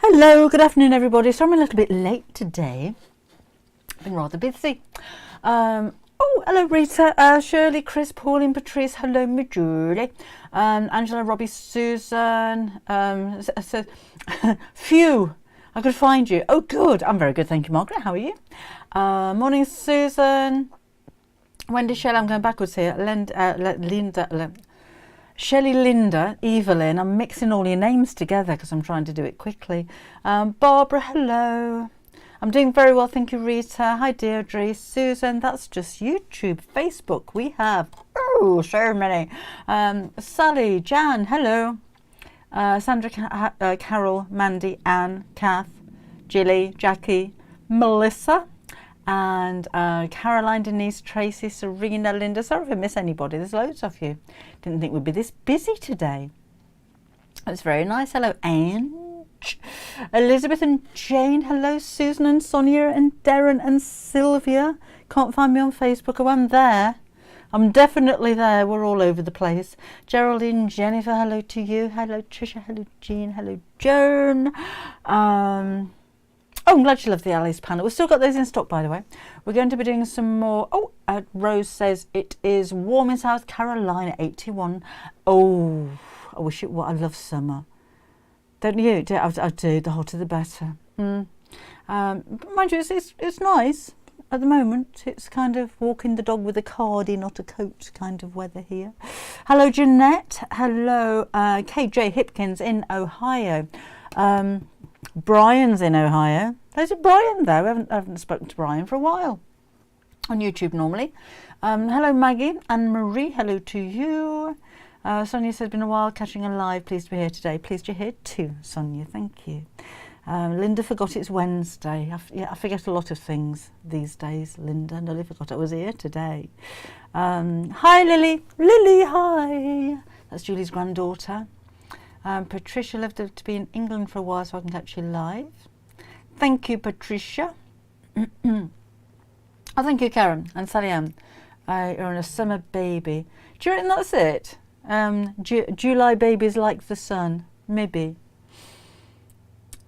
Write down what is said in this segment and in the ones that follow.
Hello, good afternoon everybody. So I'm a little bit late today. Been rather busy. Oh, hello Rita, Shirley, Chris, Pauline, Patrice, hello me Julie, Angela, Robbie, Susan, phew, I could find you. Oh good, I'm very good, thank you Margaret, how are you? Morning Susan, Wendy, Shelley, I'm going backwards here, Linda, Shelley, Linda, Evelyn, I'm mixing all your names together because I'm trying to do it quickly. Barbara, hello. I'm doing very well, thank you, Rita. Hi, Deirdre. Susan, that's just YouTube. Facebook, we have, oh, so many. Sally, Jan, hello. Sandra, Carol, Mandy, Anne, Kath, Jilly, Jackie, Melissa, and Caroline, Denise, Tracy, Serena, Linda. Sorry if I miss anybody. There's loads of you. Didn't think we'd be this busy today. That's very nice. Hello, Ange. Elizabeth and Jane. Hello, Susan and Sonia and Darren and Sylvia. Can't find me on Facebook. Oh, I'm there. I'm definitely there. We're all over the place. Geraldine, Jennifer, hello to you. Hello, Trisha. Hello, Jean. Hello, Joan. Oh, I'm glad you love the Alice panel. We've still got those in stock, by the way. We're going to be doing some more. Oh, Rose says it is warm in South Carolina, 81. Oh, I wish it were. I love summer. Don't you? I do. The hotter, the better. Mind you, it's nice at the moment. It's kind of walking the dog with a cardi, not a coat kind of weather here. Hello, Jeanette. Hello, KJ Hipkins in Ohio. Brian's in Ohio. There's a Brian though. I haven't spoken to Brian for a while on YouTube normally. Hello Maggie and Marie. Hello to you. Sonia said, been a while catching a live. Pleased to be here today. Pleased you're here too, Sonia. Thank you. Linda forgot it's Wednesday. I forget a lot of things these days. Linda, nearly forgot I was here today. Hi Lily. Lily, hi. That's Julie's granddaughter. Patricia, loved to be in England for a while so I can catch you live. Thank you, Patricia. Oh, thank you, Karen and Sally Ann. You're on a summer baby. Do you reckon that's it? July babies like the sun. Maybe.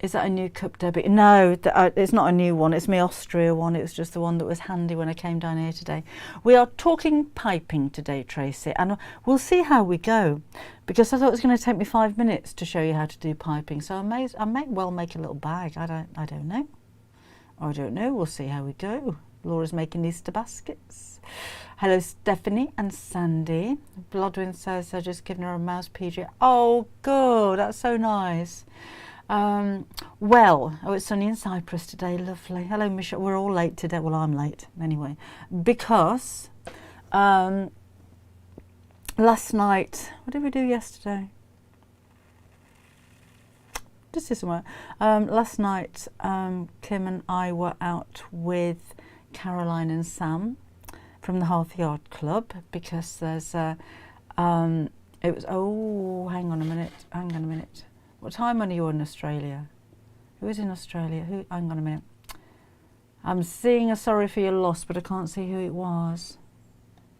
Is that a new cup, Debbie? No, it's not a new one. It's my Austria one. It was just the one that was handy when I came down here today. We are talking piping today, Tracy, and we'll see how we go. Because I thought it was going to take me 5 minutes to show you how to do piping. So I may well make a little bag. I don't know. I don't know. We'll see how we go. Laura's making Easter baskets. Hello, Stephanie and Sandy. Blodwin says they're just giving her a mouse PJ. Oh, good. That's so nice. It's sunny in Cyprus today. Lovely. Hello, Michelle. We're all late today. Well, I'm late anyway, because last night, what did we do yesterday? Just this somewhere. Last night, Kim and I were out with Caroline and Sam from the Hearth Yard Club because there's it was, oh, hang on a minute. What time are you in Australia? Who is in Australia? Hang on a minute. I'm seeing a sorry for your loss, but I can't see who it was.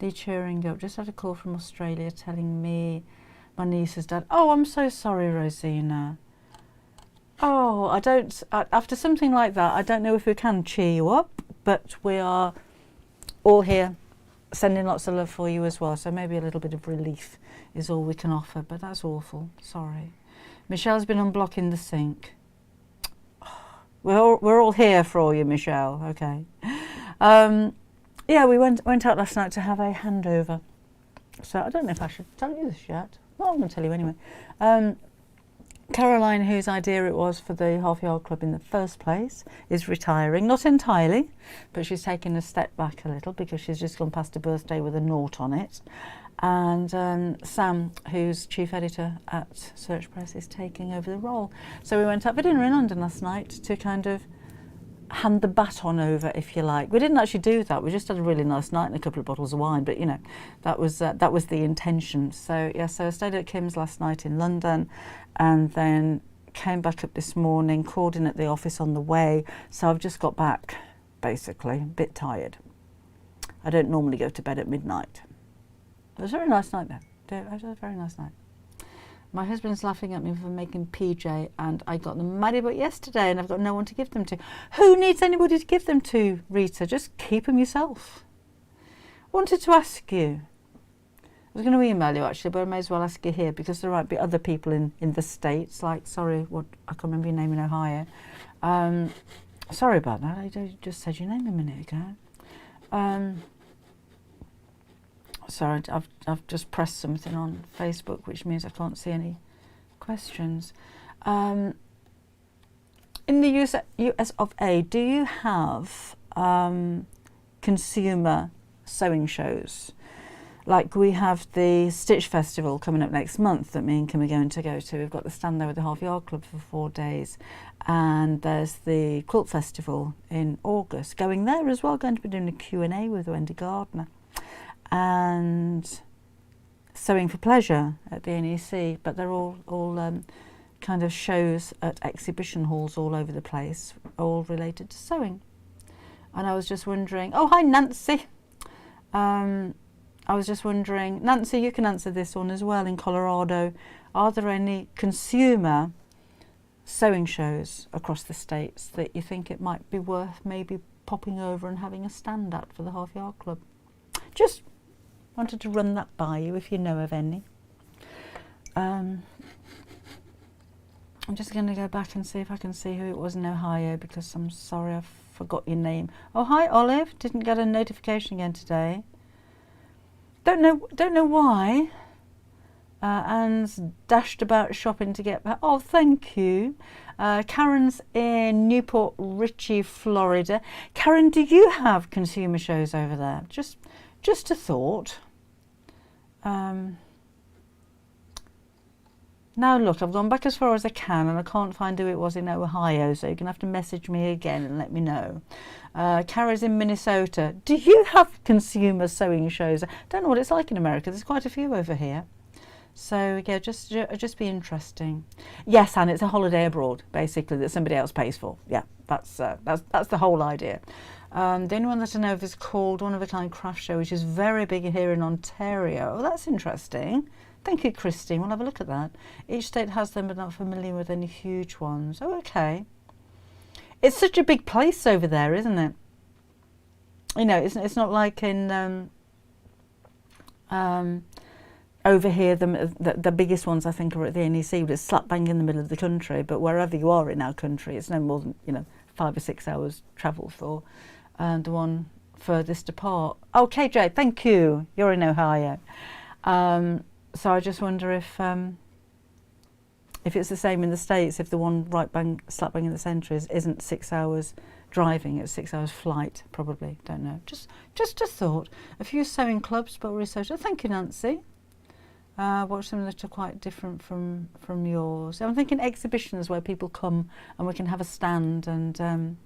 Lee cheering up. Just had a call from Australia telling me my niece's dad. Oh, I'm so sorry, Rosina. Oh, after something like that, I don't know if we can cheer you up, but we are all here sending lots of love for you as well. So maybe a little bit of relief is all we can offer, but that's awful. Sorry. Michelle's been unblocking the sink. We're all here for you, Michelle. Okay. Yeah, we went out last night to have a handover. So I don't know if I should tell you this yet. Well, I'm going to tell you anyway. Caroline, whose idea it was for the Half Yard Club in the first place, is retiring. Not entirely, but she's taken a step back a little because she's just gone past her birthday with a naught on it. And Sam, who's chief editor at Search Press, is taking over the role. So we went out for dinner in London last night to kind of hand the baton over, if you like. We didn't actually do that. We just had a really nice night and a couple of bottles of wine. But you know, that was the intention. So yeah, so I stayed at Kim's last night in London, and then came back up this morning. Called in at the office on the way. So I've just got back, basically, a bit tired. I don't normally go to bed at midnight. It was a very nice night though. It was a very nice night. My husband's laughing at me for making PJ, and I got them mighty but yesterday, and I've got no one to give them to. Who needs anybody to give them to, Rita? Just keep them yourself. Wanted to ask you. I was going to email you actually, but I may as well ask you here because there might be other people in the States. Like, sorry, what I can't remember your name in Ohio. Sorry about that. I just said your name a minute ago. Sorry, I've just pressed something on Facebook, which means I can't see any questions. In the US of A, do you have consumer sewing shows? Like we have the Stitch Festival coming up next month that me and Kim are going to go to. We've got the stand there with the Half Yard Club for 4 days. And there's the Quilt Festival in August. Going there as well, going to be doing a Q&A with Wendy Gardner. And Sewing for Pleasure at the NEC. But they're all kind of shows at exhibition halls all over the place, all related to sewing. And I was just wondering, oh, hi, Nancy. I was just wondering, Nancy, you can answer this one as well. In Colorado, are there any consumer sewing shows across the States that you think it might be worth maybe popping over and having a stand at for the Half Yard Club? Just wanted to run that by you if you know of any. I'm just going to go back and see if I can see who it was in Ohio, because I'm sorry I forgot your name. Oh, hi, Olive. Didn't get a notification again today. Don't know why. Anne's dashed about shopping to get back. Oh, thank you. Karen's in Newport Richey, Florida. Karen, do you have consumer shows over there? Just a thought. Now look, I've gone back as far as I can and I can't find who it was in Ohio, so you're going to have to message me again and let me know. Kara's in Minnesota. Do you have consumer sewing shows? I don't know what it's like in America. There's quite a few over here. So yeah, just be interesting. Yes, and it's a holiday abroad, basically, that somebody else pays for. Yeah, that's the whole idea. The only one that I know of is called One of a Kind Craft Show, which is very big here in Ontario. Oh, that's interesting. Thank you, Christine. We'll have a look at that. Each state has them, but not familiar with any huge ones. Oh, okay. It's such a big place over there, isn't it? You know, it's not like in over here. The biggest ones I think are at the NEC, but it's slap bang in the middle of the country. But wherever you are in our country, it's no more than 5 or 6 hours travel for. And the one furthest apart. Oh, KJ, thank you. You're in Ohio. So I just wonder if it's the same in the States, if the one right bang, slap bang in the centre isn't 6 hours driving, it's 6 hours flight, probably, don't know. Just a thought. A few sewing clubs, but research. Oh, thank you, Nancy. Watch some that are quite different from yours. I'm thinking exhibitions where people come and we can have a stand and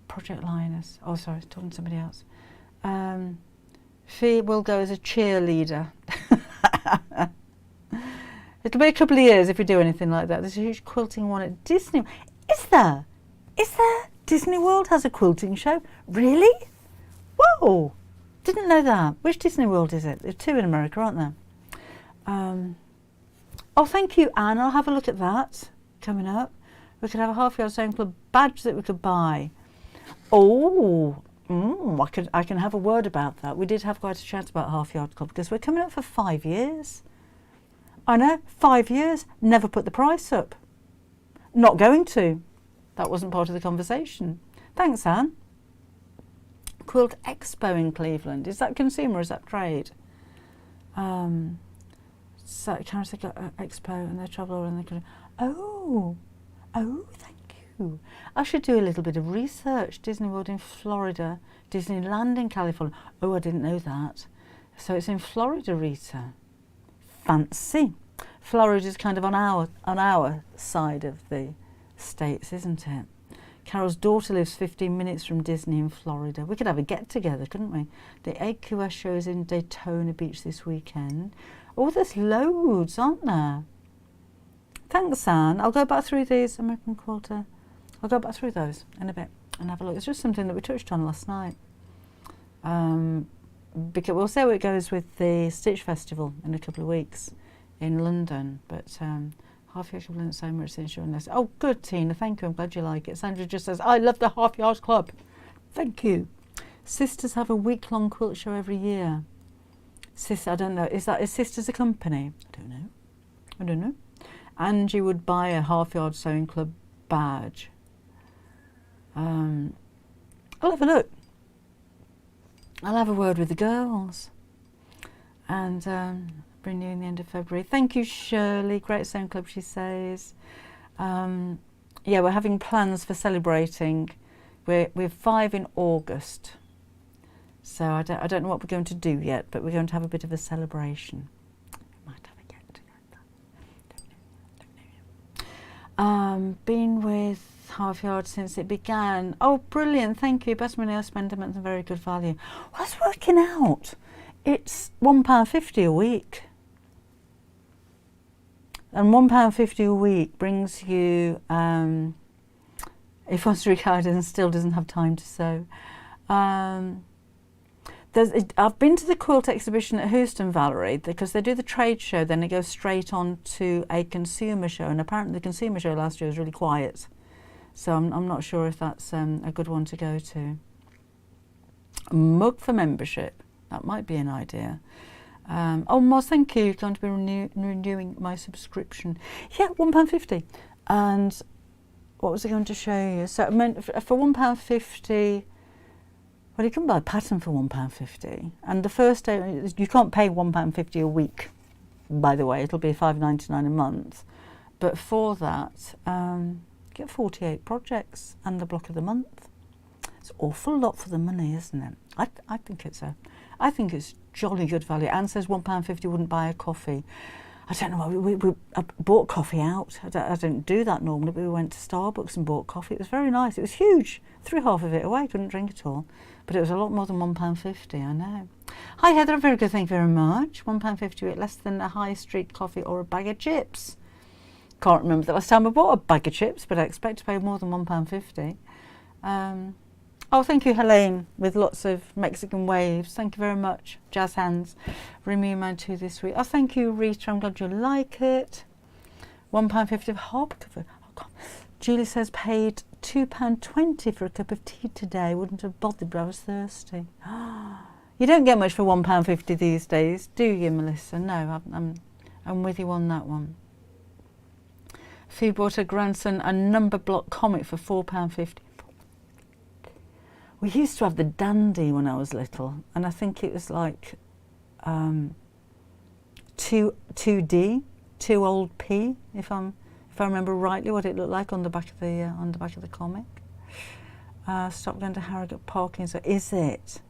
Project Lioness. Oh, sorry, talking to somebody else. Fee will go as a cheerleader. It'll be a couple of years if we do anything like that. There's a huge quilting one at Disney. Is there? Disney World has a quilting show? Really? Whoa! Didn't know that. Which Disney World is it? There are 2 in America, aren't there? Oh, thank you, Anne. I'll have a look at that coming up. We could have a Half Yard Sewing Club badge that we could buy. Oh, I can have a word about that. We did have quite a chat about Half Yard Club because we're coming up for 5 years. I know, 5 years, never put the price up. Not going to. That wasn't part of the conversation. Thanks, Anne. Quilt Expo in Cleveland. Is that consumer or is that trade? So Karen's got Expo and they travel all around the country. Oh, thank you. I should do a little bit of research. Disney World in Florida, Disneyland in California. Oh, I didn't know that. So it's in Florida, Rita. Fancy. Florida's kind of on our side of the States, isn't it? Carol's daughter lives 15 minutes from Disney in Florida. We could have a get-together, couldn't we? The AQS show is in Daytona Beach this weekend. Oh, there's loads, aren't there? Thanks, Anne. I'll go back through these American Quilter. I'll go back through those in a bit and have a look. It's just something that we touched on last night. Because we'll see how it goes with the Stitch Festival in a couple of weeks in London, but half yard club learned so much since you're in this. Oh, good, Tina. Thank you. I'm glad you like it. Sandra just says, I love the half yard club. Thank you. Sisters have a week-long quilt show every year. I don't know. Is Sisters a company? I don't know. Angie would buy a half yard sewing club badge. I'll have a look. I'll have a word with the girls. And renewing the end of February. Thank you, Shirley. Great sewing club, she says. Yeah, we're having plans for celebrating. We're 5 in August. So I don't know what we're going to do yet, but we're going to have a bit of a celebration. We might have a get together. Don't know. Been with Half Yard since it began. Oh, brilliant! Thank you. Best money I spent a month and very good value. Well, that's working out. It's £1.50 a week, and £1.50 a week brings you. If one's retired and still doesn't have time to sew. I've been to the quilt exhibition at Houston, Valerie, because they do the trade show, then they go straight on to a consumer show, and apparently the consumer show last year was really quiet. So I'm not sure if that's a good one to go to. A mug for membership, that might be an idea. Oh, Moz, thank you. Going to be renewing my subscription. Yeah, £1.50. And what was I going to show you? So I meant for £1.50, well, you can buy a pattern for £1.50. And the first day, you can't pay £1.50 a week, by the way. It'll be £5.99 a month. But for that, you get 48 projects and the block of the month. It's an awful lot for the money, isn't it? I think it's jolly good value. Anne says £1.50 wouldn't buy a coffee. I don't know why we bought coffee out. I don't do that normally, but we went to Starbucks and bought coffee. It was very nice. It was huge. Threw half of it away. Couldn't drink it all. But it was a lot more than £1.50, I know. Hi, Heather. Very good. Thank you very much. £1.50, less than a high street coffee or a bag of chips. Can't remember the last time I bought a bag of chips, but I expect to pay more than £1.50. Oh, thank you, Helene, with lots of Mexican waves. Thank you very much. Jazz hands. Renew mine too this week. Oh, thank you, Rita. I'm glad you like it. £1.50 of hardcover. Oh, God. Julie says paid £2.20 for a cup of tea today. Wouldn't have bothered, but I was thirsty. You don't get much for £1.50 these days, do you, Melissa? No, I'm with you on that one. Fee bought her grandson a number block comic for £4.50. We used to have the Dandy when I was little, and I think it was like 2D, 2 old P, if I remember rightly, what it looked like on the back of the comic. Stop going to Harrogate Parking. So is it?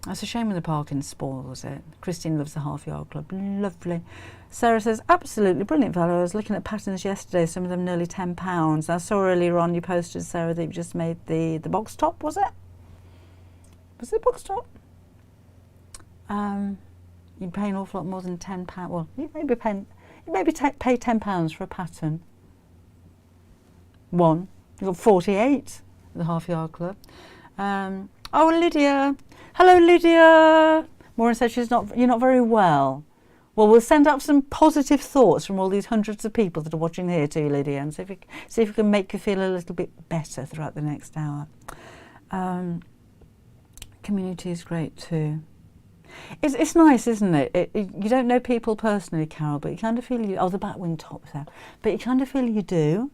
That's a shame when the parking spoils it. Christine loves the Half Yard Club. Lovely. Sarah says, absolutely brilliant value. I was looking at patterns yesterday, some of them nearly £10. I saw earlier on you posted, Sarah, that you just made the box top, was it? Was it box top? You'd pay an awful lot more than £10. Well, you maybe pay £10 for a pattern. One. You've got 48 at the Half Yard Club. Oh, Lydia. Hello, Lydia. Maureen says you're not very well. Well, we'll send up some positive thoughts from all these hundreds of people that are watching here to you, Lydia, and see if we can make you feel a little bit better throughout the next hour. Community is great too. It's nice, isn't it? You don't know people personally, Carol, but you kind of feel the batwing tops there, but you kind of feel you do.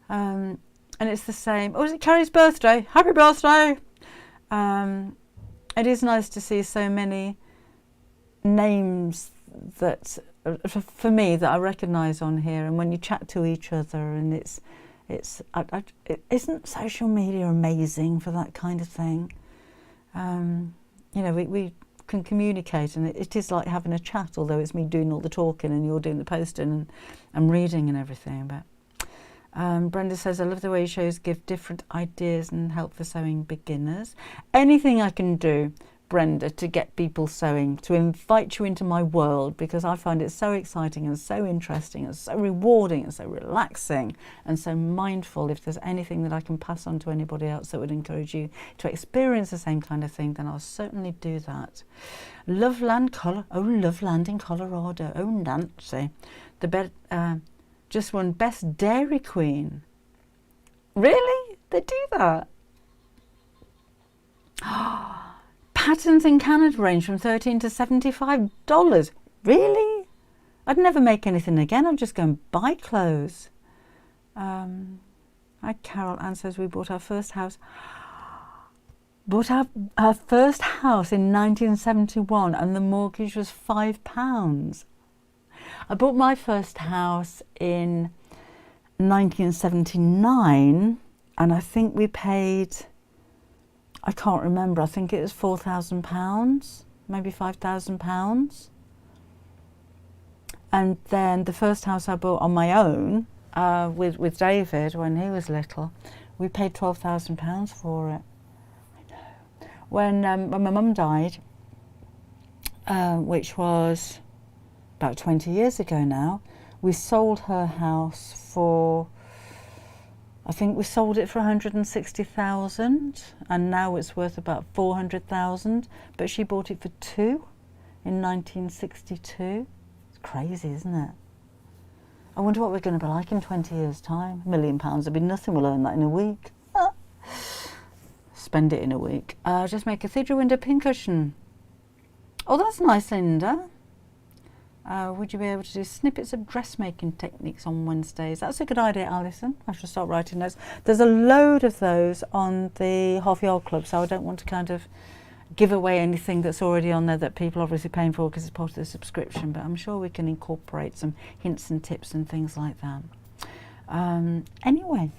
And it's the same. Oh, is it Carrie's birthday? Happy birthday! It is nice to see so many names that, for me, that I recognise on here, and when you chat to each other, and isn't social media amazing for that kind of thing? We can communicate, and it is like having a chat, although it's me doing all the talking and you're doing the posting and reading and everything. But Brenda says, I love the way your shows give different ideas and help for sewing beginners. Anything I can do Brenda, to get people sewing, to invite you into my world, because I find it so exciting and so interesting and so rewarding and so relaxing and so mindful. If there's anything that I can pass on to anybody else that would encourage you to experience the same kind of thing, then I'll certainly do that. Loveland in Colorado. Oh, Nancy. Just won Best Dairy Queen. Really? They do that? Patterns in Canada range from $13 to $75. Really? I'd never make anything again. I'd just go and buy clothes. Hi, Carol Ann says we bought our first house. Bought our first house in 1971 and the mortgage was £5. I bought my first house in 1979 and I think we paid, I can't remember, I think it was £4,000, maybe £5,000. And then the first house I bought on my own with David when he was little, we paid £12,000 for it. I know. When my mum died, which was about 20 years ago now, we sold her house for, I think we sold it for 160,000 and now it's worth about 400,000, but she bought it for £2 in 1962. It's crazy, isn't it? I wonder what we're going to be like in 20 years' time. £1 million would be nothing, we'll earn that in a week. Spend it in a week. Just make cathedral window pincushion. Oh, that's nice, Linda. Would you be able to do snippets of dressmaking techniques on Wednesdays? That's a good idea, Alison. I should start writing those. There's a load of those on the Half-Yard Club, so I don't want to kind of give away anything that's already on there that people are obviously paying for because it's part of the subscription, but I'm sure we can incorporate some hints and tips and things like that. Anyway,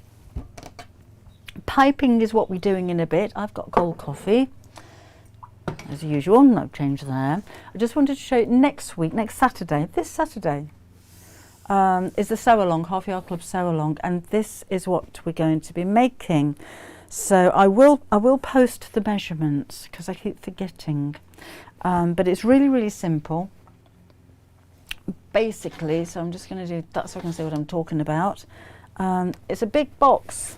piping is what we're doing in a bit. I've got cold coffee. As usual, no change there. I just wanted to show you next week, next Saturday, this Saturday, is the sew along, Half-Yard Club sew along, and this is what we're going to be making. So I will post the measurements because I keep forgetting, but it's really, really simple. Basically, so I'm just going to do that so I can see what I'm talking about. It's a big box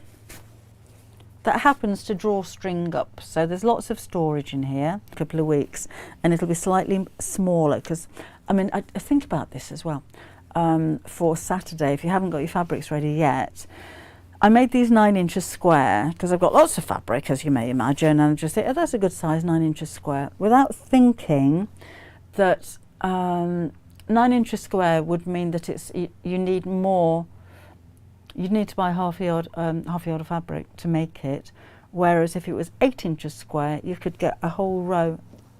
that happens to draw string up, so there's lots of storage in here, a couple of weeks, and it'll be slightly smaller because I mean I think about this as well. For Saturday, if you haven't got your fabrics ready yet, I made these 9 inches square because I've got lots of fabric, as you may imagine, and I just think, oh, that's a good size, 9 inches square, without thinking that 9 inches square would mean that it's you need more. You'd need to buy half a yard of fabric to make it, whereas if it was 8 inches square, you could get a whole row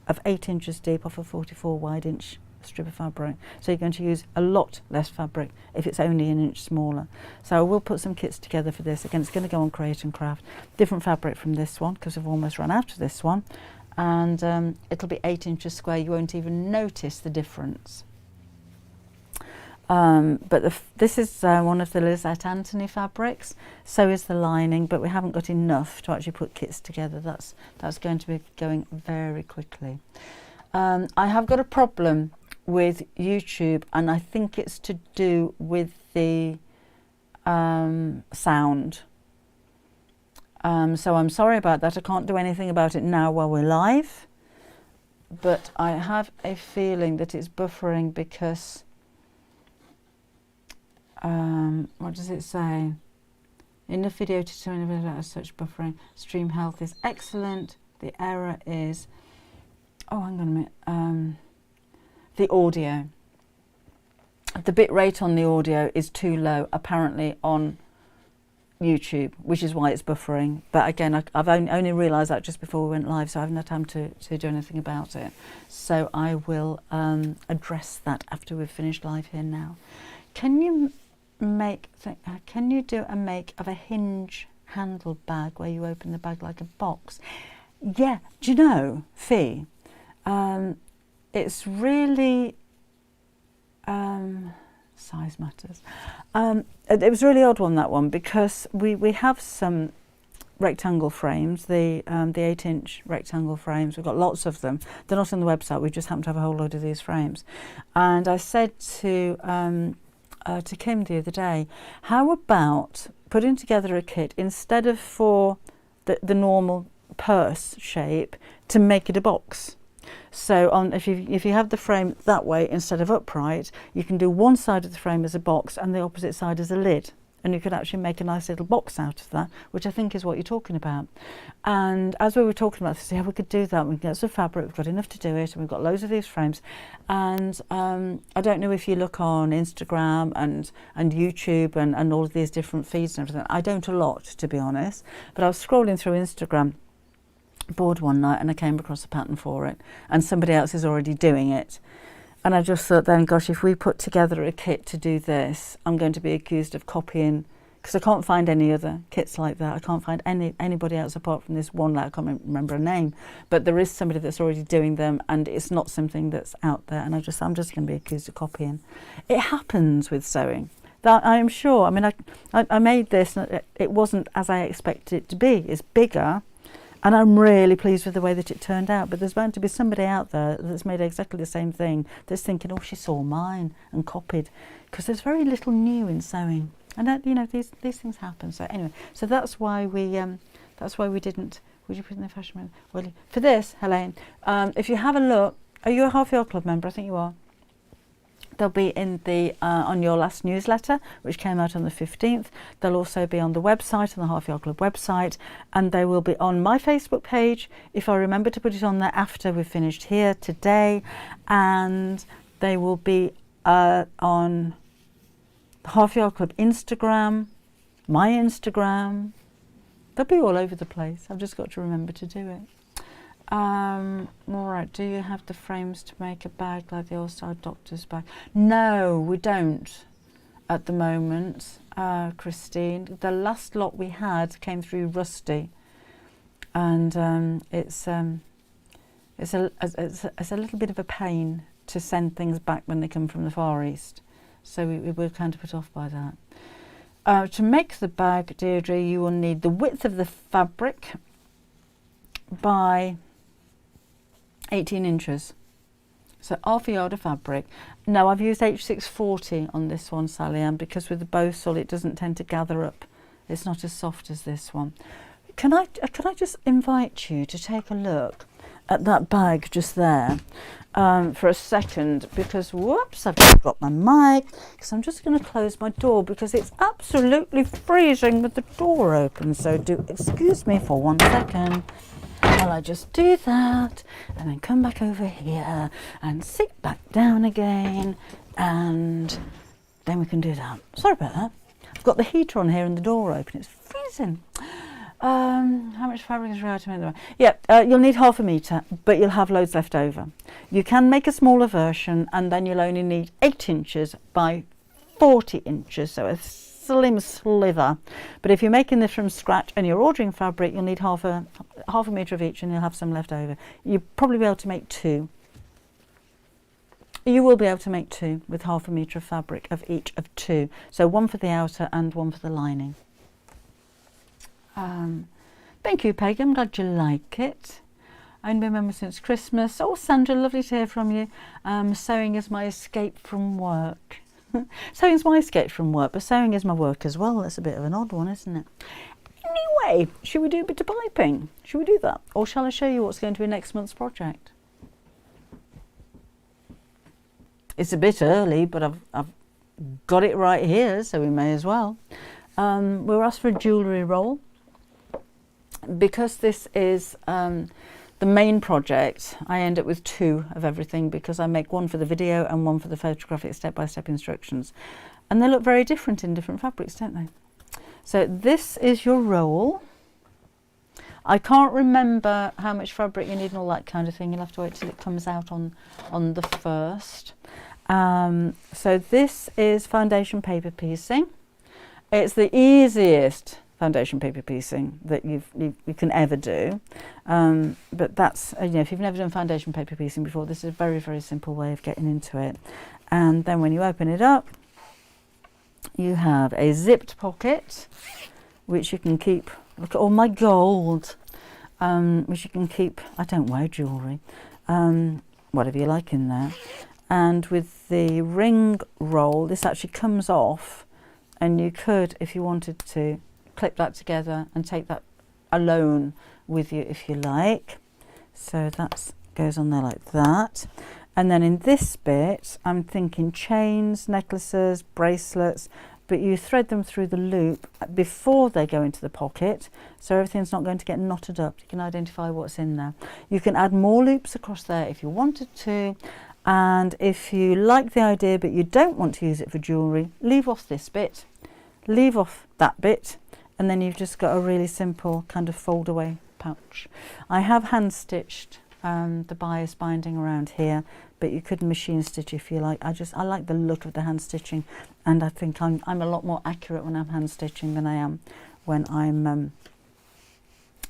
of 8 inches deep off a 44 wide inch strip of fabric. So you're going to use a lot less fabric if it's only an inch smaller. So I will put some kits together for this. Again, it's going to go on Create and Craft. Different fabric from this one because we've almost run out of this one. And it'll be 8 inches square. You won't even notice the difference. But this is one of the Lizette Anthony fabrics, so is the lining, but we haven't got enough to actually put kits together. That's going to be going very quickly. I have got a problem with YouTube, and I think it's to do with the sound. So I'm sorry about that. I can't do anything about it now while we're live, but I have a feeling that it's buffering because what does it say? In the video to show as such buffering, stream health is excellent. The error is, oh, hang on a minute, the audio. The bit rate on the audio is too low, apparently, on YouTube, which is why it's buffering. But again, I've only realised that just before we went live, so I haven't had time to do anything about it. So I will address that after we've finished live here now. Can you do a make of a hinge handle bag where you open the bag like a box? Yeah, do you know, Fee, it's really size matters. It was a really odd one, that one, because we have some rectangle frames, the 8-inch rectangle frames. We've got lots of them. They're not on the website. We just happen to have a whole load of these frames. And I said to Kim the other day, how about putting together a kit instead of for the normal purse shape to make it a box. So if you have the frame that way instead of upright, you can do one side of the frame as a box and the opposite side as a lid. And you could actually make a nice little box out of that, which I think is what you're talking about. And as we were talking about this, yeah, we could do that. We can get some fabric, we've got enough to do it, and we've got loads of these frames. And I don't know if you look on Instagram and YouTube and all of these different feeds and everything. I don't a lot, to be honest. But I was scrolling through Instagram, bored one night, and I came across a pattern for it. And somebody else is already doing it. And I just thought then, gosh, if we put together a kit to do this, I'm going to be accused of copying, because I can't find any other kits like that. I can't find anybody else apart from this one, I can't remember her name, but there is somebody that's already doing them, and it's not something that's out there. And I'm just going to be accused of copying. It happens with sewing. That I am sure. I mean, I made this, and it wasn't as I expected it to be. It's bigger. And I'm really pleased with the way that it turned out. But there's bound to be somebody out there that's made exactly the same thing, that's thinking, oh, she saw mine and copied. Because there's very little new in sewing. And that, you know, these things happen. So anyway, so that's why we didn't. Would you put in the fashion room? Well, for this, Helene, if you have a look, are you a Half Yard Club member? I think you are. They'll be in the on your last newsletter, which came out on the 15th. They'll also be on the website, on the Half Yard Club website, and they will be on my Facebook page, if I remember to put it on there after we've finished here today. And they will be on the Half Yard Club Instagram, my Instagram. They'll be all over the place. I've just got to remember to do it. All right, do you have the frames to make a bag like the All-Star Doctor's bag? No, we don't at the moment, Christine. The last lot we had came through Rusty, and it's a little bit of a pain to send things back when they come from the Far East, so we were kind of put off by that. To make the bag, Deirdre, you will need the width of the fabric by 18 inches, so half a yard of fabric. Now I've used H640 on this one, Sally Ann, because with the Bosal it doesn't tend to gather up. It's not as soft as this one. Can I just invite you to take a look at that bag just there for a second, because whoops, I've just dropped my mic, because I'm just going to close my door because it's absolutely freezing with the door open. So do excuse me for 1 second. Well, I just do that and then come back over here and sit back down again, and then we can do that. Sorry about that. I've got the heater on here and the door open. It's freezing. How much fabric is required to make the bag? Yeah, you'll need 1/2 metre, but you'll have loads left over. You can make a smaller version, and then you'll only need 8 inches by 40 inches, so a slim sliver. But if you're making this from scratch and you're ordering fabric, you'll need half a metre of each, and you'll have some left over. You'll probably be able to make 2. You will be able to make 2 with 1/2 metre of fabric of each of 2. So 1 for the outer and 1 for the lining. Thank you, Peg. I'm glad you like it. I've been a member since Christmas. Oh, Sandra, lovely to hear from you. Sewing is my escape from work. Sewing is my escape from work, but sewing is my work as well. That's a bit of an odd one, isn't it? Anyway, should we do a bit of piping? Should we do that? Or shall I show you what's going to be next month's project? It's a bit early, but I've got it right here, so we may as well. We were asked for a jewellery roll. Because this is the main project, I end up with 2 of everything, because I make 1 for the video and 1 for the photographic step-by-step instructions. And they look very different in different fabrics, don't they? So this is your roll. I can't remember how much fabric you need and all that kind of thing. You'll have to wait till it comes out on the 1st. So this is foundation paper piecing. It's the easiest foundation paper piecing that you can ever do, but that's you know, if you've never done foundation paper piecing before, this is a very, very simple way of getting into it. And then when you open it up, you have a zipped pocket which you can keep Look at all my gold, which you can keep. I don't wear jewellery, whatever you like in there. And with the ring roll, this actually comes off, and you could, if you wanted to, clip that together and take that alone with you if you like. So that goes on there like that. And then in this bit, I'm thinking chains, necklaces, bracelets, but you thread them through the loop before they go into the pocket, so everything's not going to get knotted up. You can identify what's in there. You can add more loops across there if you wanted to, and if you like the idea but you don't want to use it for jewellery, leave off this bit, leave off that bit, and then you've just got a really simple kind of fold away pouch. I have hand stitched the bias binding around here, but you could machine stitch if you like. I like the look of the hand stitching, and I think I'm a lot more accurate when I'm hand stitching than I am when I'm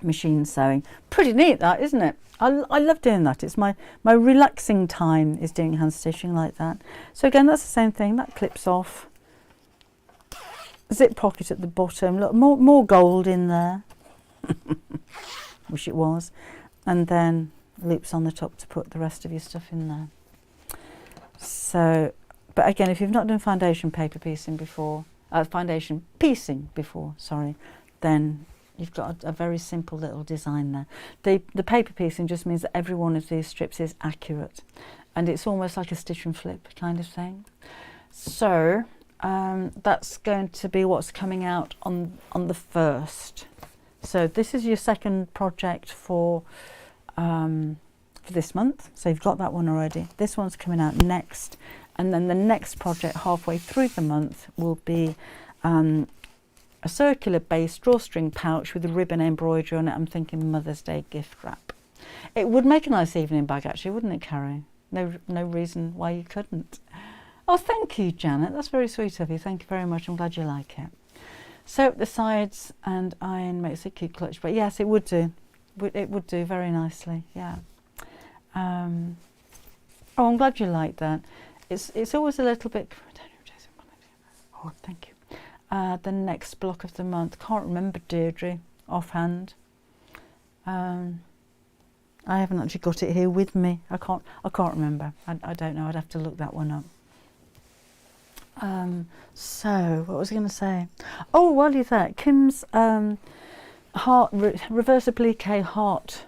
machine sewing. Pretty neat that, isn't it? I love doing that. It's my relaxing time is doing hand stitching like that. So again, that's the same thing. That clips off. Zip pocket at the bottom. Look, more gold in there. Wish it was. And then loops on the top to put the rest of your stuff in there. So, but again, if you've not done foundation piecing before, sorry, then you've got a very simple little design there. The paper piecing just means that every one of these strips is accurate, and it's almost like a stitch and flip kind of thing. So that's going to be what's coming out on the 1st. So this is your second project for this month, so you've got that one already. This one's coming out next, and then the next project halfway through the month will be a circular base drawstring pouch with a ribbon embroidery on it. I'm thinking Mother's Day gift wrap. It would make a nice evening bag actually, wouldn't it, Carrie? No reason why you couldn't. Oh, thank you, Janet, that's very sweet of you. Thank you very much. I'm glad you like it. Sew up the sides and iron makes a cute clutch, but yes, it would do. It would do very nicely, yeah. Oh, I'm glad you like that. It's always a little bit. Oh, thank you. The next block of the month. Can't remember, Deirdre, offhand. I haven't actually got it here with me. I can't remember. I don't know. I'd have to look that one up. So what was I going to say? Oh, while you're there, Kim's heart reverse applique heart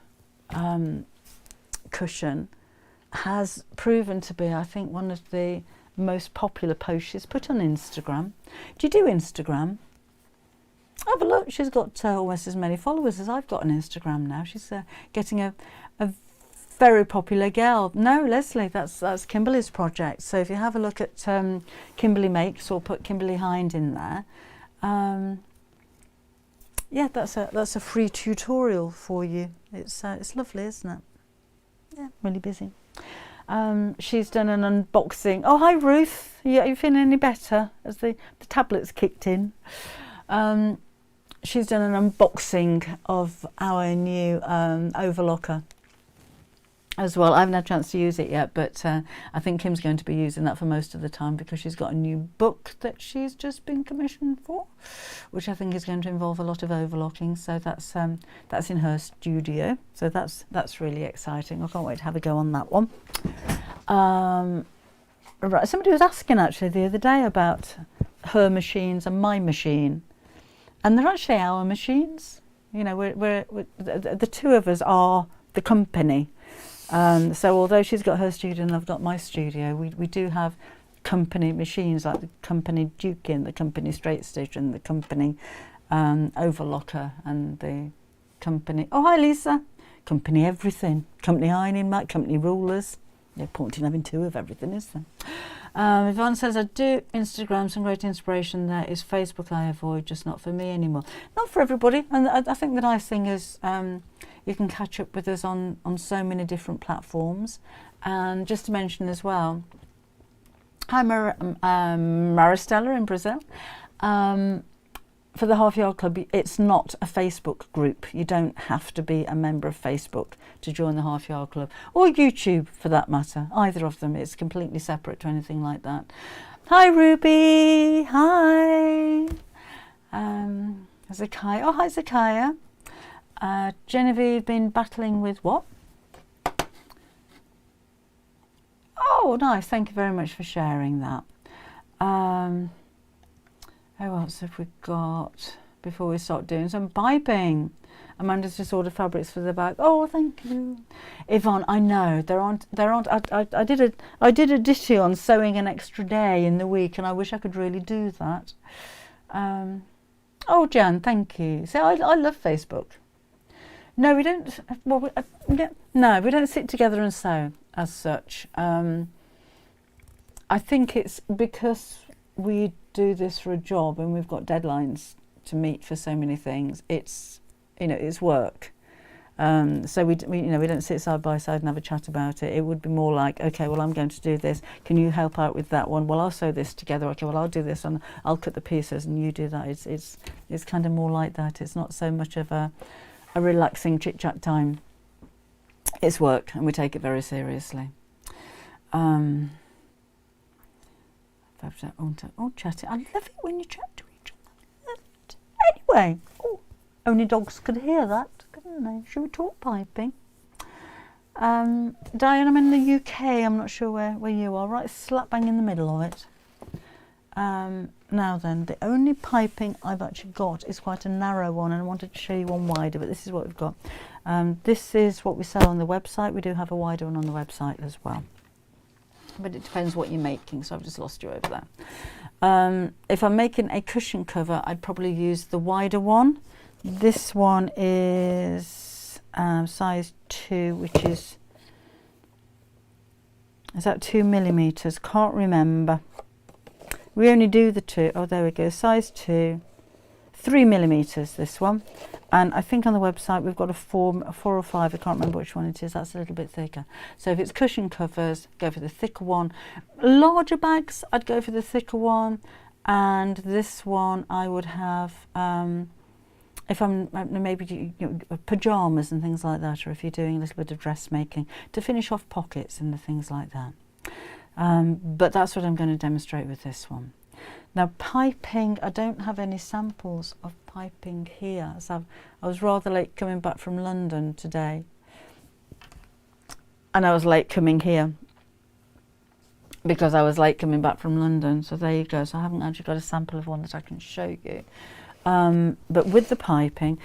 cushion has proven to be, I think, one of the most popular posts she's put on Instagram. Do you do Instagram? Have a look. She's got almost as many followers as I've got on Instagram now. She's getting a very popular girl. No, Leslie, that's Kimberly's project. So if you have a look at Kimberly Makes, or put Kimberly Hind in there, yeah, that's a free tutorial for you. It's lovely, isn't it? Yeah, really busy. She's done an unboxing. Oh, hi Ruth. Are you feeling any better as the tablets kicked in? She's done an unboxing of our new overlocker as well. I haven't had a chance to use it yet, but I think Kim's going to be using that for most of the time because she's got a new book that she's just been commissioned for, which I think is going to involve a lot of overlocking. So that's in her studio. So that's really exciting. I can't wait to have a go on that one. Right, somebody was asking actually the other day about her machines and my machine, and they're actually our machines. You know, we're the two of us are the company. So although she's got her studio and I've got my studio, we do have company machines like the company Dukin, the company Straight Stitch, and the company Overlocker, and the company, oh hi Lisa, company everything, company ironing mat, company rulers. No point in having two of everything, is there? Yvonne says, I do Instagram, some great inspiration there. Is Facebook I avoid, just not for me anymore. Not for everybody. And I think the nice thing is you can catch up with us on so many different platforms. And just to mention as well, hi Maristella in Brazil. For the Half Yard Club, it's not a Facebook group. You don't have to be a member of Facebook to join the Half Yard Club, or YouTube for that matter. Either of them. It's completely separate to anything like that. Hi Ruby, hi. Zakaya. Oh, hi, Zakaya. Genevieve been battling with what? Oh, nice. Thank you very much for sharing that. Who else have we got before we start doing some piping? Amanda's just ordered fabrics for the bag. Oh, thank you, Yvonne. I know there aren't. I did a ditty on sewing an extra day in the week, and I wish I could really do that. Oh, Jan, thank you. See, I love Facebook. No, we don't. Well, no, we don't sit together and sew as such. I think it's because we do this for a job and we've got deadlines to meet for so many things. It's it's work. So we don't sit side by side and have a chat about it. It would be more like, okay, well, I'm going to do this. Can you help out with that one? Well, I'll sew this together. Okay, well, I'll do this and I'll cut the pieces and you do that. It's kind of more like that. It's not so much of a relaxing chit chat time. It's work and we take it very seriously. Oh, chatting. I love it when you chat to each other. Anyway, only dogs could hear that, couldn't they? Should we talk piping? Diane, I'm in the UK. I'm not sure where you are. Right slap bang in the middle of it. Now then, the only piping I've actually got is quite a narrow one, and I wanted to show you one wider, but this is what we've got. This is what we sell on the website. We do have a wider one on the website as well. But it depends what you're making, so I've just lost you over there. If I'm making a cushion cover, I'd probably use the wider one. This one is size 2, which is that 2 millimeters? Can't remember. We only do the 2. Oh, there we go. Size 2, 3 millimeters. This one, and I think on the website we've got a 4 or 5. I can't remember which one it is. That's a little bit thicker. So if it's cushion covers, go for the thicker one. Larger bags, I'd go for the thicker one, and this one I would have. If I'm maybe pajamas and things like that, or if you're doing a little bit of dressmaking to finish off pockets and the things like that. But that's what I'm going to demonstrate with this one. Now piping, I don't have any samples of piping here. So I was rather late coming back from London today, and I was late coming here because I was late coming back from London. So there you go. So I haven't actually got a sample of one that I can show you. But with the piping,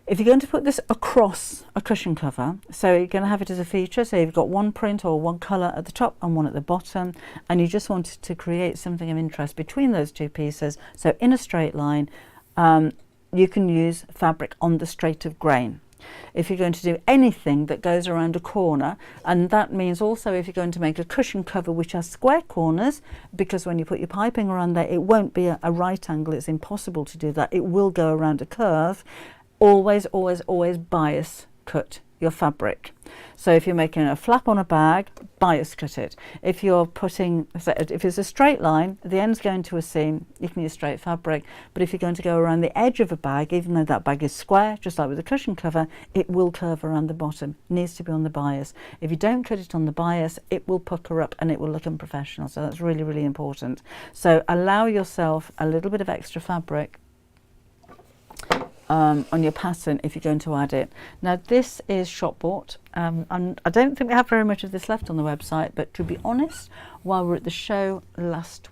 if you're going to put this across a cushion cover, so you're going to have it as a feature, so you've got one print or one colour at the top and one at the bottom, and you just wanted to create something of interest between those two pieces, so in a straight line, you can use fabric on the straight of grain. If you're going to do anything that goes around a corner, and that means also if you're going to make a cushion cover which has square corners, because when you put your piping around there, it won't be a right angle. It's impossible to do that. It will go around a curve. Always, always, always bias cut your fabric. So if you're making a flap on a bag, bias cut it. If you're putting, if it's a straight line, the end's going to a seam, you can use straight fabric. But if you're going to go around the edge of a bag, even though that bag is square, just like with a cushion cover, it will curve around the bottom. It needs to be on the bias. If you don't cut it on the bias, it will pucker up and it will look unprofessional. So that's really, really important. So allow yourself a little bit of extra fabric on your pattern if you're going to add it. Now this is shop bought. And I don't think we have very much of this left on the website, but to be honest, while we were at the show last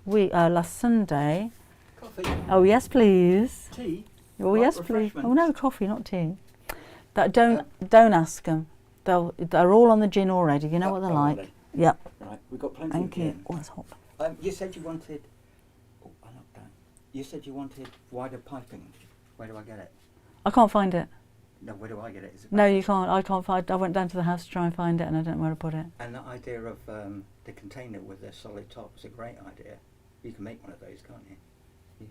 Sunday. Coffee. Oh yes, please. Tea. Oh yes, please. Oh no, coffee, not tea. Don't ask them. They're all on the gin already. You know what they're like. Already. Yep. Right, we've got plenty. Thank of you. gin. Oh, that's hot. You said you wanted. Oh, I knocked down. You said you wanted wider piping. Where do I get it? I can't find it. No, where do I get it? Is it No, you can't. I can't find. I went down to the house to try and find it, and I don't know where to put it. And the idea of the container with the solid top is a great idea. You can make one of those, can't you?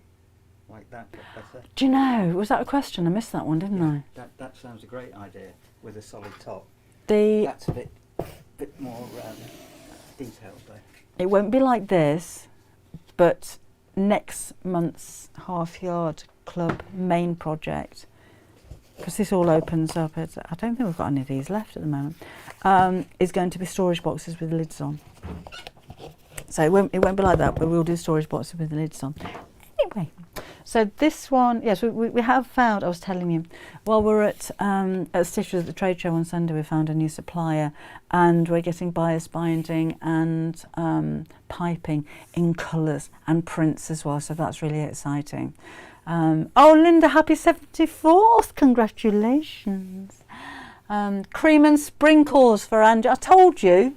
Like that, but better. Do you know? Was that a question? I missed that one, didn't I? That sounds a great idea with a solid top. That's a bit more detailed though. It won't be like this, but next month's Half Yard Club main project, because this all opens up. I don't think we've got any of these left at the moment. Is going to be storage boxes with lids on. So it won't be like that, but we'll do storage boxes with the lids on. Anyway, So this one, yes, we have found, I was telling you, while we're at Stitches at the trade show on Sunday, we found a new supplier, and we're getting bias binding and piping in colours and prints as well, so that's really exciting. Oh, Linda, happy 74th, congratulations. Cream and sprinkles for Andy. I told you,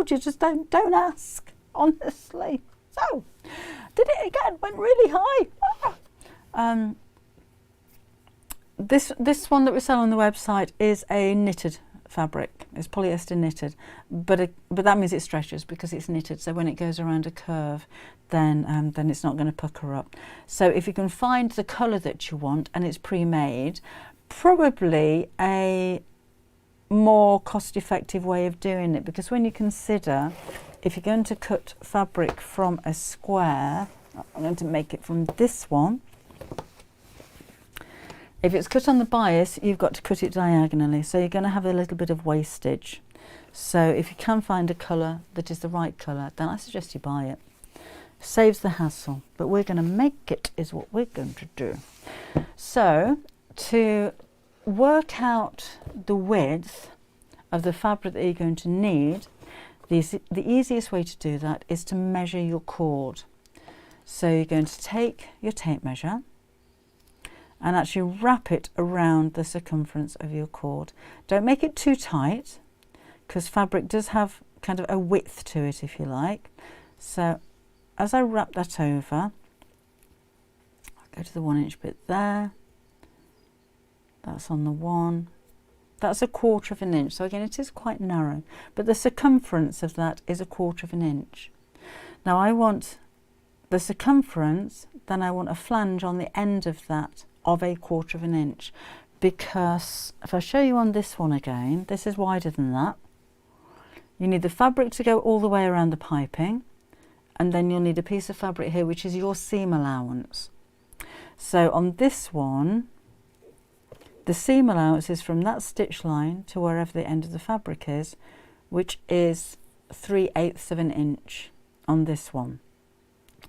just don't ask, honestly. So, did it again, went really high. This one that we sell on the website is a knitted fabric. It's polyester knitted, but that means it stretches because it's knitted. So when it goes around a curve, then it's not going to pucker up. So if you can find the colour that you want and it's pre-made, probably a more cost-effective way of doing it, because when you consider if you're going to cut fabric from a square, I'm going to make it from this one. If it's cut on the bias, you've got to cut it diagonally, so you're going to have a little bit of wastage. So if you can find a colour that is the right colour, then I suggest you buy it. Saves the hassle, but we're going to make it is what we're going to do. So to work out the width of the fabric that you're going to need, the easiest way to do that is to measure your cord. So you're going to take your tape measure and actually wrap it around the circumference of your cord. Don't make it too tight, because fabric does have kind of a width to it, if you like. So as I wrap that over, I'll go to the 1 inch bit there. That's on the one. That's 1/4 of an inch. So again, it is quite narrow, but the circumference of that is 1/4 of an inch. Now I want the circumference, then I want a flange on the end of that of 1/4 of an inch, because if I show you on this one again, this is wider than that. You need the fabric to go all the way around the piping, and then you'll need a piece of fabric here which is your seam allowance. So on this one, the seam allowance is from that stitch line to wherever the end of the fabric is, which is 3/8 of an inch on this one,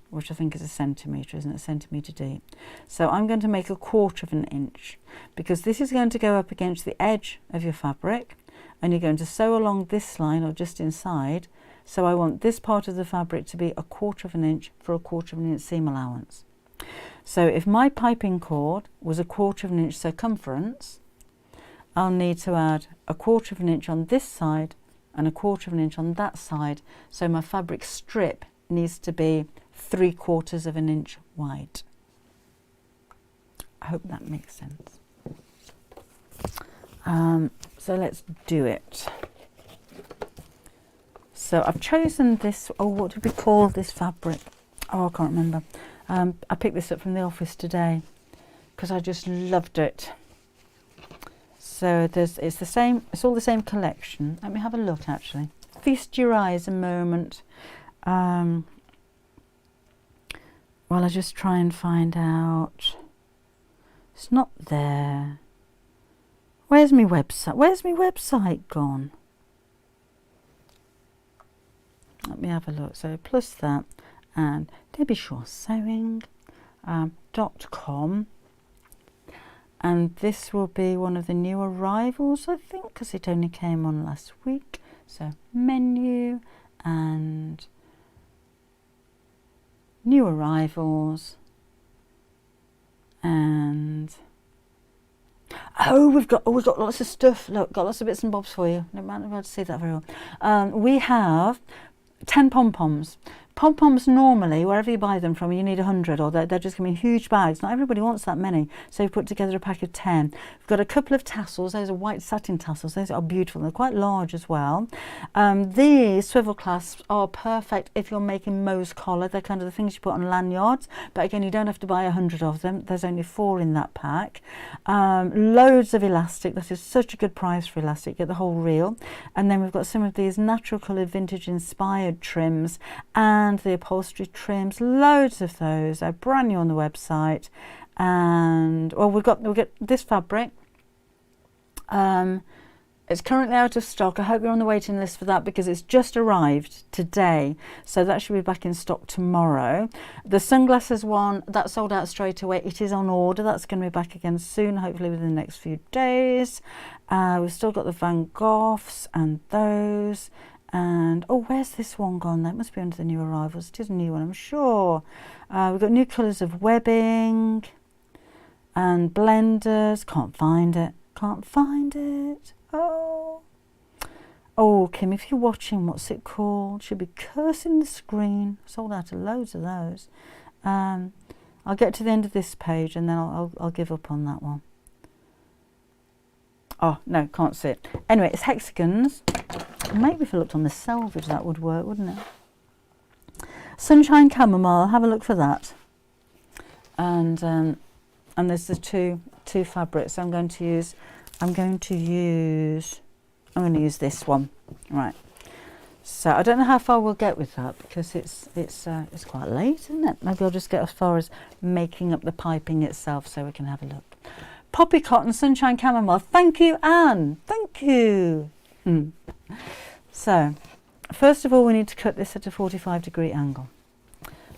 which I think is 1 centimetre, isn't it? 1 centimetre deep. So I'm going to make 1/4 of an inch, because this is going to go up against the edge of your fabric, and you're going to sew along this line or just inside. So I want this part of the fabric to be 1/4 of an inch for 1/4 of an inch seam allowance. So if my piping cord was 1/4 of an inch circumference, I'll need to add 1/4 of an inch on this side and 1/4 of an inch on that side. So my fabric strip needs to be 3/4 of an inch wide. I hope that makes sense. So let's do it. So I've chosen this, oh, what did we call this fabric? Oh, I can't remember. I picked this up from the office today because I just loved it. So it's the same, it's all the same collection. Let me have a look actually. Feast your eyes a moment. While I just try and find out. It's not there. Where's my website? Where's my website gone? Let me have a look. So plus that and DebbieShawSewing.com, and this will be one of the new arrivals, I think, because it only came on last week. So menu and new arrivals, and we've got lots of stuff. Look, got lots of bits and bobs for you. I might not be able to see that very well. We have 10 pom-poms. Pom-poms normally, wherever you buy them from, you need 100, or they're just coming in huge bags. Not everybody wants that many, so we put together a pack of 10. We've got a couple of tassels. Those are white satin tassels. Those are beautiful. They're quite large as well. These swivel clasps are perfect if you're making Moe's collar. They're kind of the things you put on lanyards, but again, you don't have to buy 100 of them. There's only 4 in that pack. Loads of elastic. That is such a good price for elastic. Get the whole reel. And then we've got some of these natural coloured vintage inspired trims and the upholstery trims, loads of those. They're brand new on the website. And well, we've got this fabric. It's currently out of stock. I hope you're on the waiting list for that because it's just arrived today. So that should be back in stock tomorrow. The sunglasses one, that sold out straight away. It is on order. That's going to be back again soon, hopefully within the next few days. We've still got the Van Goghs and those. And, oh, where's this one gone? That must be under the new arrivals. It is a new one, I'm sure. We've got new colours of webbing and blenders. Can't find it. Can't find it. Oh, Kim, if you're watching, what's it called? Should be cursing the screen. Sold out of loads of those. I'll get to the end of this page and then I'll give up on that one. Oh, no, can't see it. Anyway, it's hexagons. Maybe if I looked on the selvage, that would work, wouldn't it? Sunshine Chamomile, have a look for that. And there's the two fabrics I'm going to use. I'm going to use this one, right? So I don't know how far we'll get with that because it's quite late, isn't it? Maybe I'll just get as far as making up the piping itself so we can have a look. Poppy Cotton Sunshine Chamomile. Thank you, Anne. Thank you. So, first of all, we need to cut this at a 45-degree angle.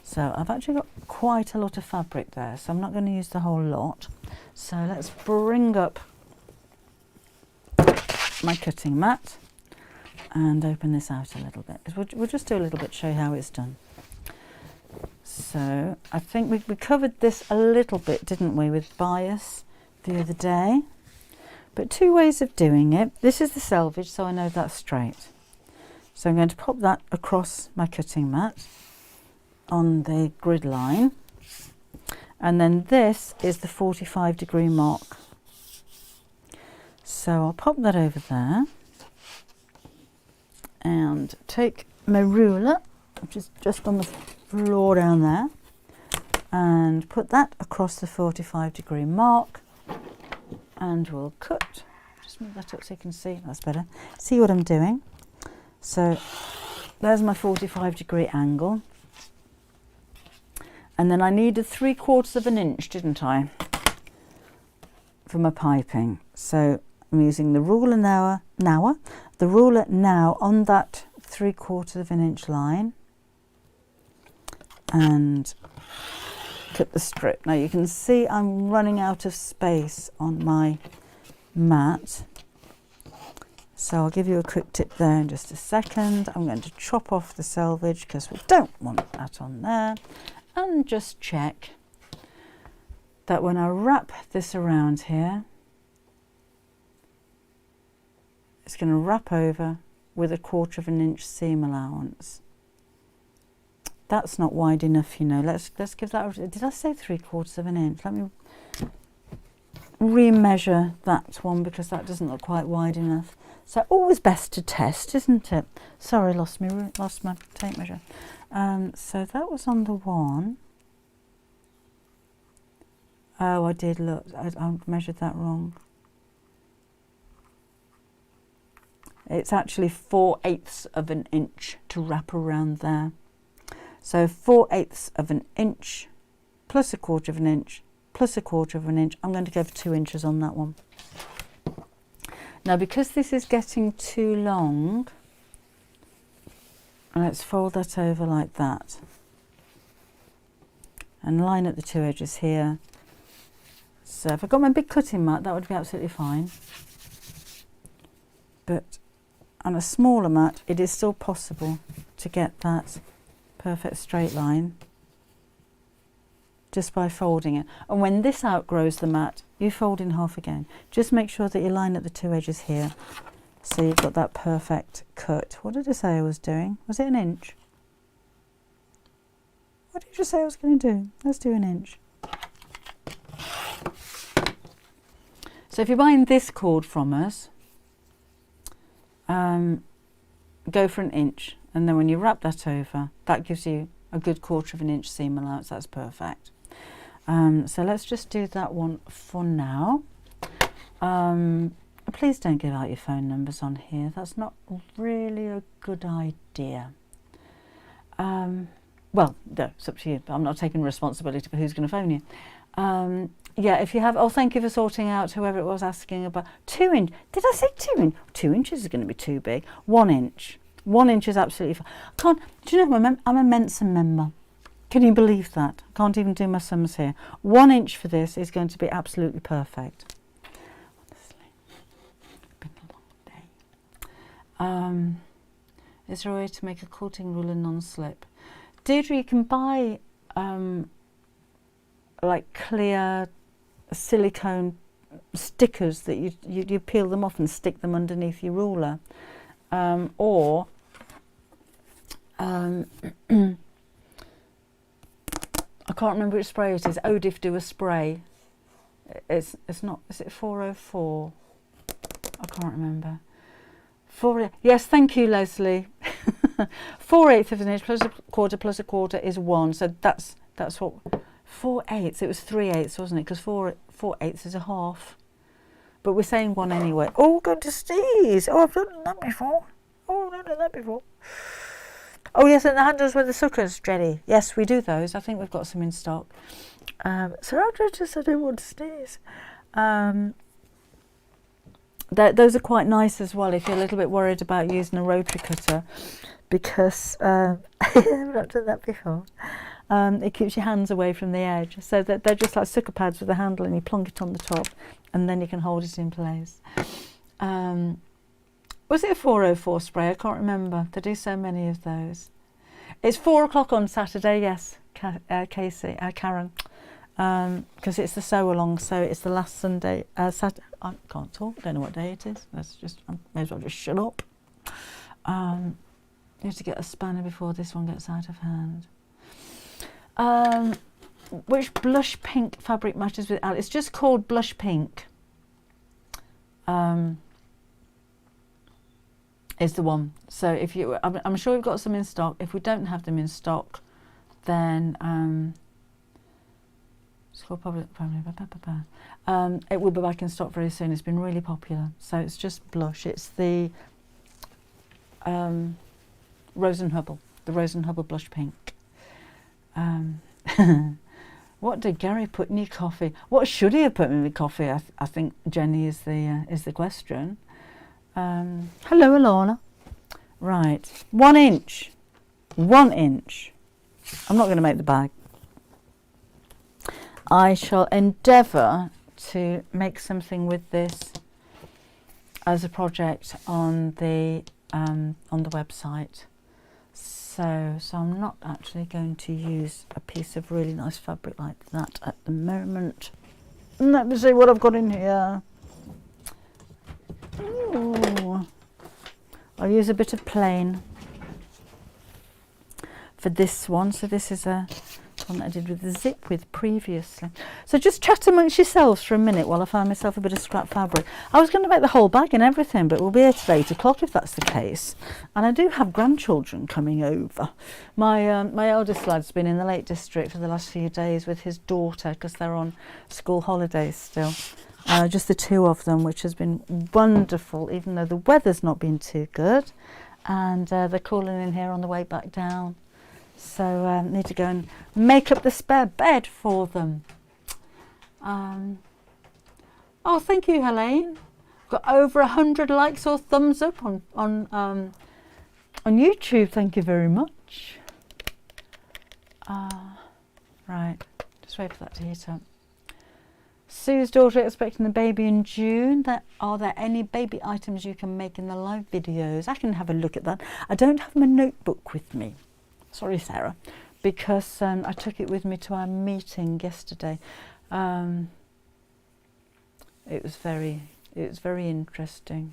So I've actually got quite a lot of fabric there, so I'm not going to use the whole lot. So let's bring up my cutting mat and open this out a little bit. We'll just do a little bit, show you how it's done. So I think we covered this a little bit, didn't we, with bias the other day. But two ways of doing it. This is the selvage, so I know that's straight. So I'm going to pop that across my cutting mat on the grid line. And then this is the 45-degree mark. So I'll pop that over there and take my ruler, which is just on the floor down there, and put that across the 45-degree mark, and we'll cut. Just move that up so you can see. That's better. See what I'm doing. So there's my 45-degree angle. And then I needed 3/4 of an inch, didn't I, for my piping. So I'm using the ruler now on that 3/4 of an inch line and cut the strip. Now you can see I'm running out of space on my mat. So I'll give you a quick tip there in just a second. I'm going to chop off the selvage because we don't want that on there. And just check that when I wrap this around here, it's going to wrap over with 1/4 inch seam allowance. That's not wide enough, you know. Let's give that. Did I say 3/4 of an inch? Let me remeasure that one because that doesn't look quite wide enough. So always best to test, isn't it? Sorry, lost my tape measure. So that was on the one. Oh, I did look. I measured that wrong. It's actually 4/8 of an inch to wrap around there. So 4/8 of an inch plus 1/4 of an inch plus 1/4 of an inch. I'm going to go for 2 inches on that one. Now, because this is getting too long, let's fold that over like that and line up the 2 edges here. So if I got my big cutting mat, that would be absolutely fine. But on a smaller mat, it is still possible to get that perfect straight line just by folding it. And when this outgrows the mat, you fold in half again. Just make sure that you line up the 2 edges here so you've got that perfect cut. What did I say I was doing? Was it 1 inch? What did you say I was going to do? Let's do 1 inch. So if you're buying this cord from us, go for 1 inch, and then when you wrap that over, that gives you a good 1/4 inch seam allowance. That's perfect. So let's just do that one for now. Please don't give out your phone numbers on here. That's not really a good idea. Well, no, it's up to you. I'm not taking responsibility for who's going to phone you. Yeah, if you have, oh, thank you for sorting out whoever it was asking about 2 inch. Did I say 2 inch? 2 inches is going to be too big. 1 inch. 1 inch is absolutely fine. I can't, do you know, I'm a Mensa member. Can you believe that? I can't even do my sums here. 1 inch for this is going to be absolutely perfect. Honestly, it's been a long day. Is there a way to make a quilting ruler non-slip? Deirdre, you can buy like clear silicone stickers that you peel them off and stick them underneath your ruler, or I can't remember which spray it is. Odif do a spray. It's not. Is it 404? I can't remember. Yes, thank you, Leslie. 4/8 of an inch plus a quarter is 1. So that's what 4/8. It was 3/8, wasn't it? Because 4/8 is a half. But we're saying 1 anyway. Oh, good to see. Oh, I've done that before. Oh, I've done that before. Oh yes, and the handles with the suckers, Jenny. Yes, we do those. I think we've got some in stock. So I just I don't want to sneeze. Those are quite nice as well if you're a little bit worried about using a rotary cutter, because I've not done that before. It keeps your hands away from the edge. So they're just like sucker pads with a handle, and you plonk it on the top, and then you can hold it in place. Was it a 404 spray? I can't remember. They do so many of those. It's 4 o'clock on Saturday, yes, Casey, Karen, because it's the sew along, so it's the last Sunday. I can't talk, don't know what day it is. May as well just shut up. You have to get a spanner before this one gets out of hand. Which blush pink fabric matches with Al? It's just called blush pink. Is the one. So if you, I'm sure we've got some in stock. If we don't have them in stock, then it's called probably it will be back in stock very soon. It's been really popular. So it's just blush. It's the Rose and Hubble, the Rose and Hubble blush pink. What did Gary put in your coffee? What should he have put in the coffee? I think Jenny is the question. Hello, Alana. Right, 1 inch. 1 inch. I'm not going to make the bag. I shall endeavour to make something with this as a project on the website. So I'm not actually going to use a piece of really nice fabric like that at the moment. Let me see what I've got in here. Ooh. I'll use a bit of plain for this one. So this is a one that I did with the zip with previously. So just chat amongst yourselves for a minute while I find myself a bit of scrap fabric. I was going to make the whole bag and everything, but we'll be here till 8 o'clock if that's the case. And I do have grandchildren coming over. My eldest lad's been in the Lake District for the last few days with his daughter because they're on school holidays still. Just the two of them, which has been wonderful, even though the weather's not been too good. And they're cooling in here on the way back down. So need to go and make up the spare bed for them. Oh, thank you, Helene. Got over 100 likes or thumbs up on YouTube. Thank you very much. Right, just wait for that to heat up. Sue's daughter expecting the baby in June. Are there any baby items you can make in the live videos? I can have a look at that. I don't have my notebook with me. Sorry, Sarah, because I took it with me to our meeting yesterday. It was very interesting.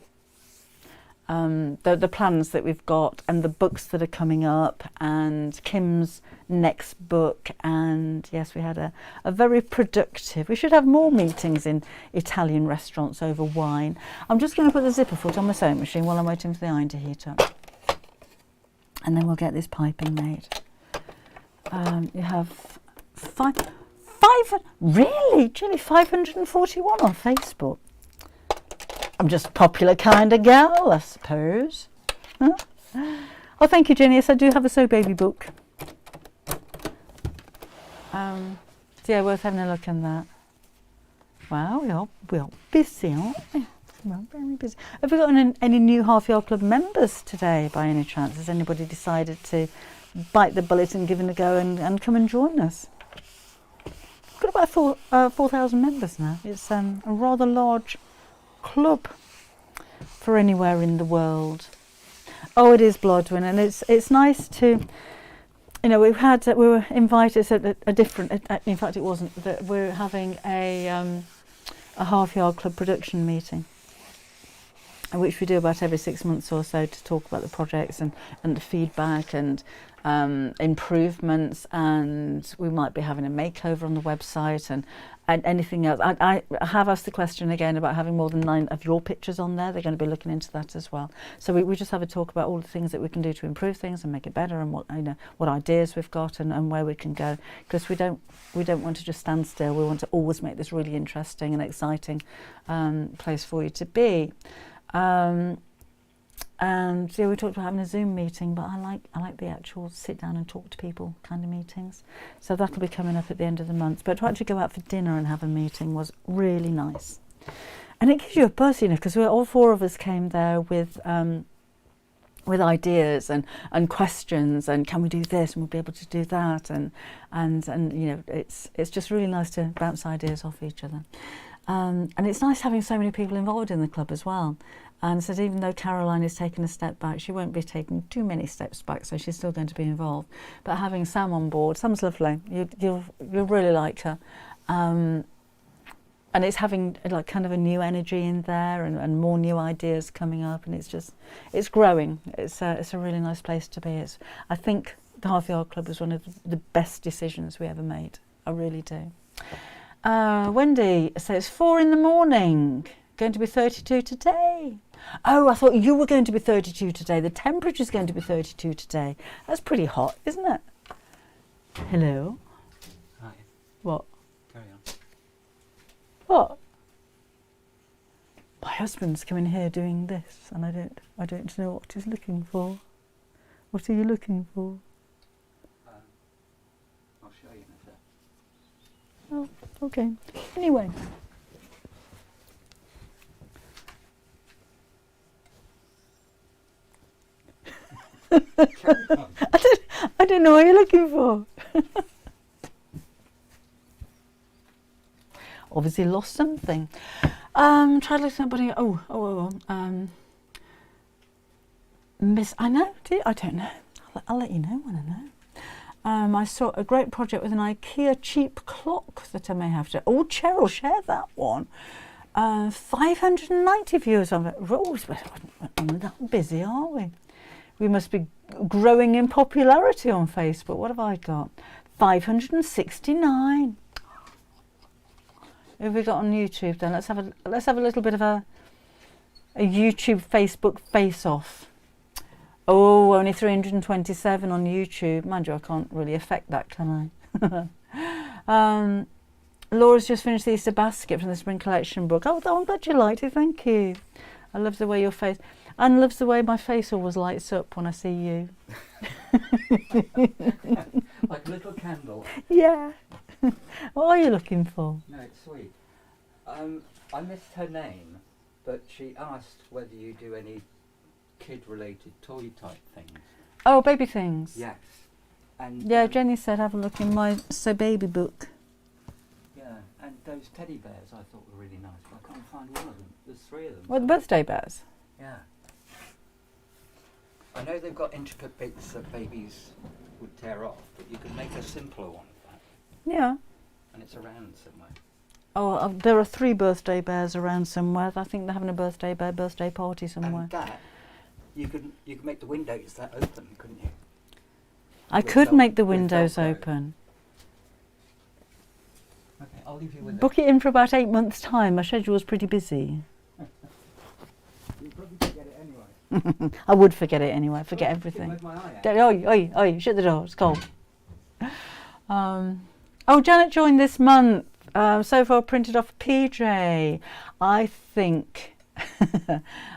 The plans that we've got and the books that are coming up and Kim's next book, and yes, we had a very productive. We should have more meetings in Italian restaurants over wine. I'm just going to put the zipper foot on the sewing machine while I'm waiting for the iron to heat up. And then we'll get this piping made. You have really, Julie, 541 on Facebook. I'm just a popular kind of gal, I suppose. Huh? Oh, thank you, Jenny. Yes, I do have a Sew Baby book. So yeah, worth having a look in that. Well, we are busy, aren't we? Well, very busy. Have we got any new Half Yard Club members today, by any chance? Has anybody decided to bite the bullet and give it a go and come and join us? We've got about 4,000 members now. It's a rather large club for anywhere in the world. Oh, it is Blodwyn, and it's nice to, you know, we were invited at a different. In fact, it wasn't that we're having a Half Yard Club production meeting, which we do about every 6 months or so, to talk about the projects and the feedback and improvements, and we might be having a makeover on the website and anything else. I have asked the question again about having more than 9 of your pictures on there. They're going to be looking into that as well. So we just have a talk about all the things that we can do to improve things and make it better, and what ideas we've got and where we can go, because we don't want to just stand still. We want to always make this really interesting and exciting place for you to be. And yeah, we talked about having a Zoom meeting, but I like the actual sit down and talk to people kind of meetings. So that'll be coming up at the end of the month. But to actually go out for dinner and have a meeting was really nice. And it gives you a buzz, you know, because all 4 of us came there with ideas and questions, and can we do this, and we'll be able to do that, and you know, it's just really nice to bounce ideas off each other. And it's nice having so many people involved in the club as well. And so even though Caroline is taking a step back, she won't be taking too many steps back, so she's still going to be involved. But having Sam on board, Sam's lovely. You'll really like her. And it's having like kind of a new energy in there, and more new ideas coming up, and it's growing. It's a really nice place to be. I think the Half Yard Club was one of the best decisions we ever made. I really do. Wendy says 4 in the morning. Going to be 32 today. Oh, I thought you were going to be 32 today. The temperature's going to be 32 today. That's pretty hot, isn't it? Hello? Hi. What? Carry on. What? My husband's coming here doing this, and I don't know what he's looking for. What are you looking for? I'll show you in a sec. Oh, okay. Anyway. I don't know what you're looking for. Obviously lost something. Try to look at somebody. Miss. I know. I don't know. I'll let you know when I know. I saw a great project with an IKEA cheap clock that I may have to. Oh, Cheryl, share that one. 590 views on it. Oh, we're not that busy, are we? We must be growing in popularity on Facebook. What have I got? 569. Who have we got on YouTube then? Let's have a little bit of a YouTube Facebook face-off. Oh, only 327 on YouTube. Mind you, I can't really affect that, can I? Laura's just finished the Easter basket from the Spring Collection book. Oh, I'm glad you liked it. Thank you. I love the way your face... Anne loves the way my face always lights up when I see you. Like a little candle. Yeah. What are you looking for? No, it's sweet. I missed her name, but she asked whether you do any kid-related toy type things. Oh, baby things. Yes. And yeah, Jenny said have a look in my So Baby book. Yeah, and those teddy bears I thought were really nice, but I can't find one of them. There's 3 of them. What, the birthday bears? Yeah. I know they've got intricate bits that babies would tear off, but you can make a simpler one of that. Yeah. And it's around somewhere. Oh, there are 3 birthday bears around somewhere. I think they're having a birthday bear birthday party somewhere. And that, you could make the windows that open, couldn't you? I could make the windows open. Okay, I'll leave you with Book it in for about 8 months' time. My schedule's pretty busy. You probably forget it anyway. I would forget it anyway. Forget everything. Oi, shut the door. It's cold. Oh, Janet joined this month. So far printed off a PJ. I think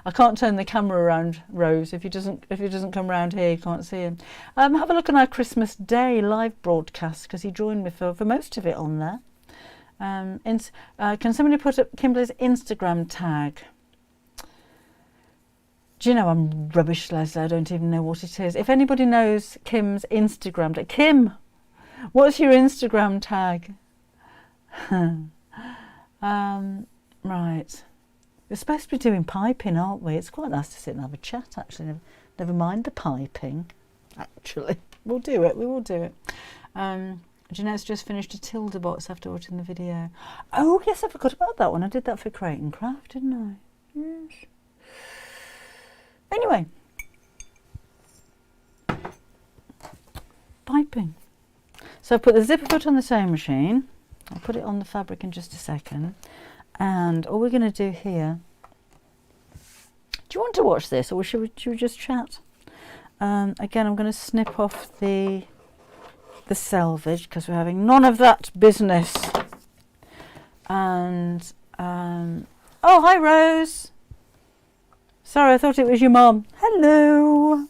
I can't turn the camera around, Rose. If he doesn't come around here, you can't see him. Have a look on our Christmas Day live broadcast, because he joined me for most of it on there. Can somebody put up Kimberly's Instagram tag? Do you know I'm rubbish, Leslie? I don't even know what it is. If anybody knows Kim's Instagram tag, Kim, what's your Instagram tag? Right. We're supposed to be doing piping, aren't we? It's quite nice to sit and have a chat, actually. Never mind the piping, actually. We'll do it. We will do it. Jeanette's just finished a Tilda box after watching the video. Oh, yes, I forgot about that one. I did that for Crate and Craft, didn't I? Yes. Anyway. Piping. So I've put the zipper foot on the sewing machine. I'll put it on the fabric in just a second. And all we're going to do here... Do you want to watch this, or should we just chat? Again, I'm going to snip off the selvage because we're having none of that business. And oh, hi Rose. Sorry, I thought it was your mum. Hello.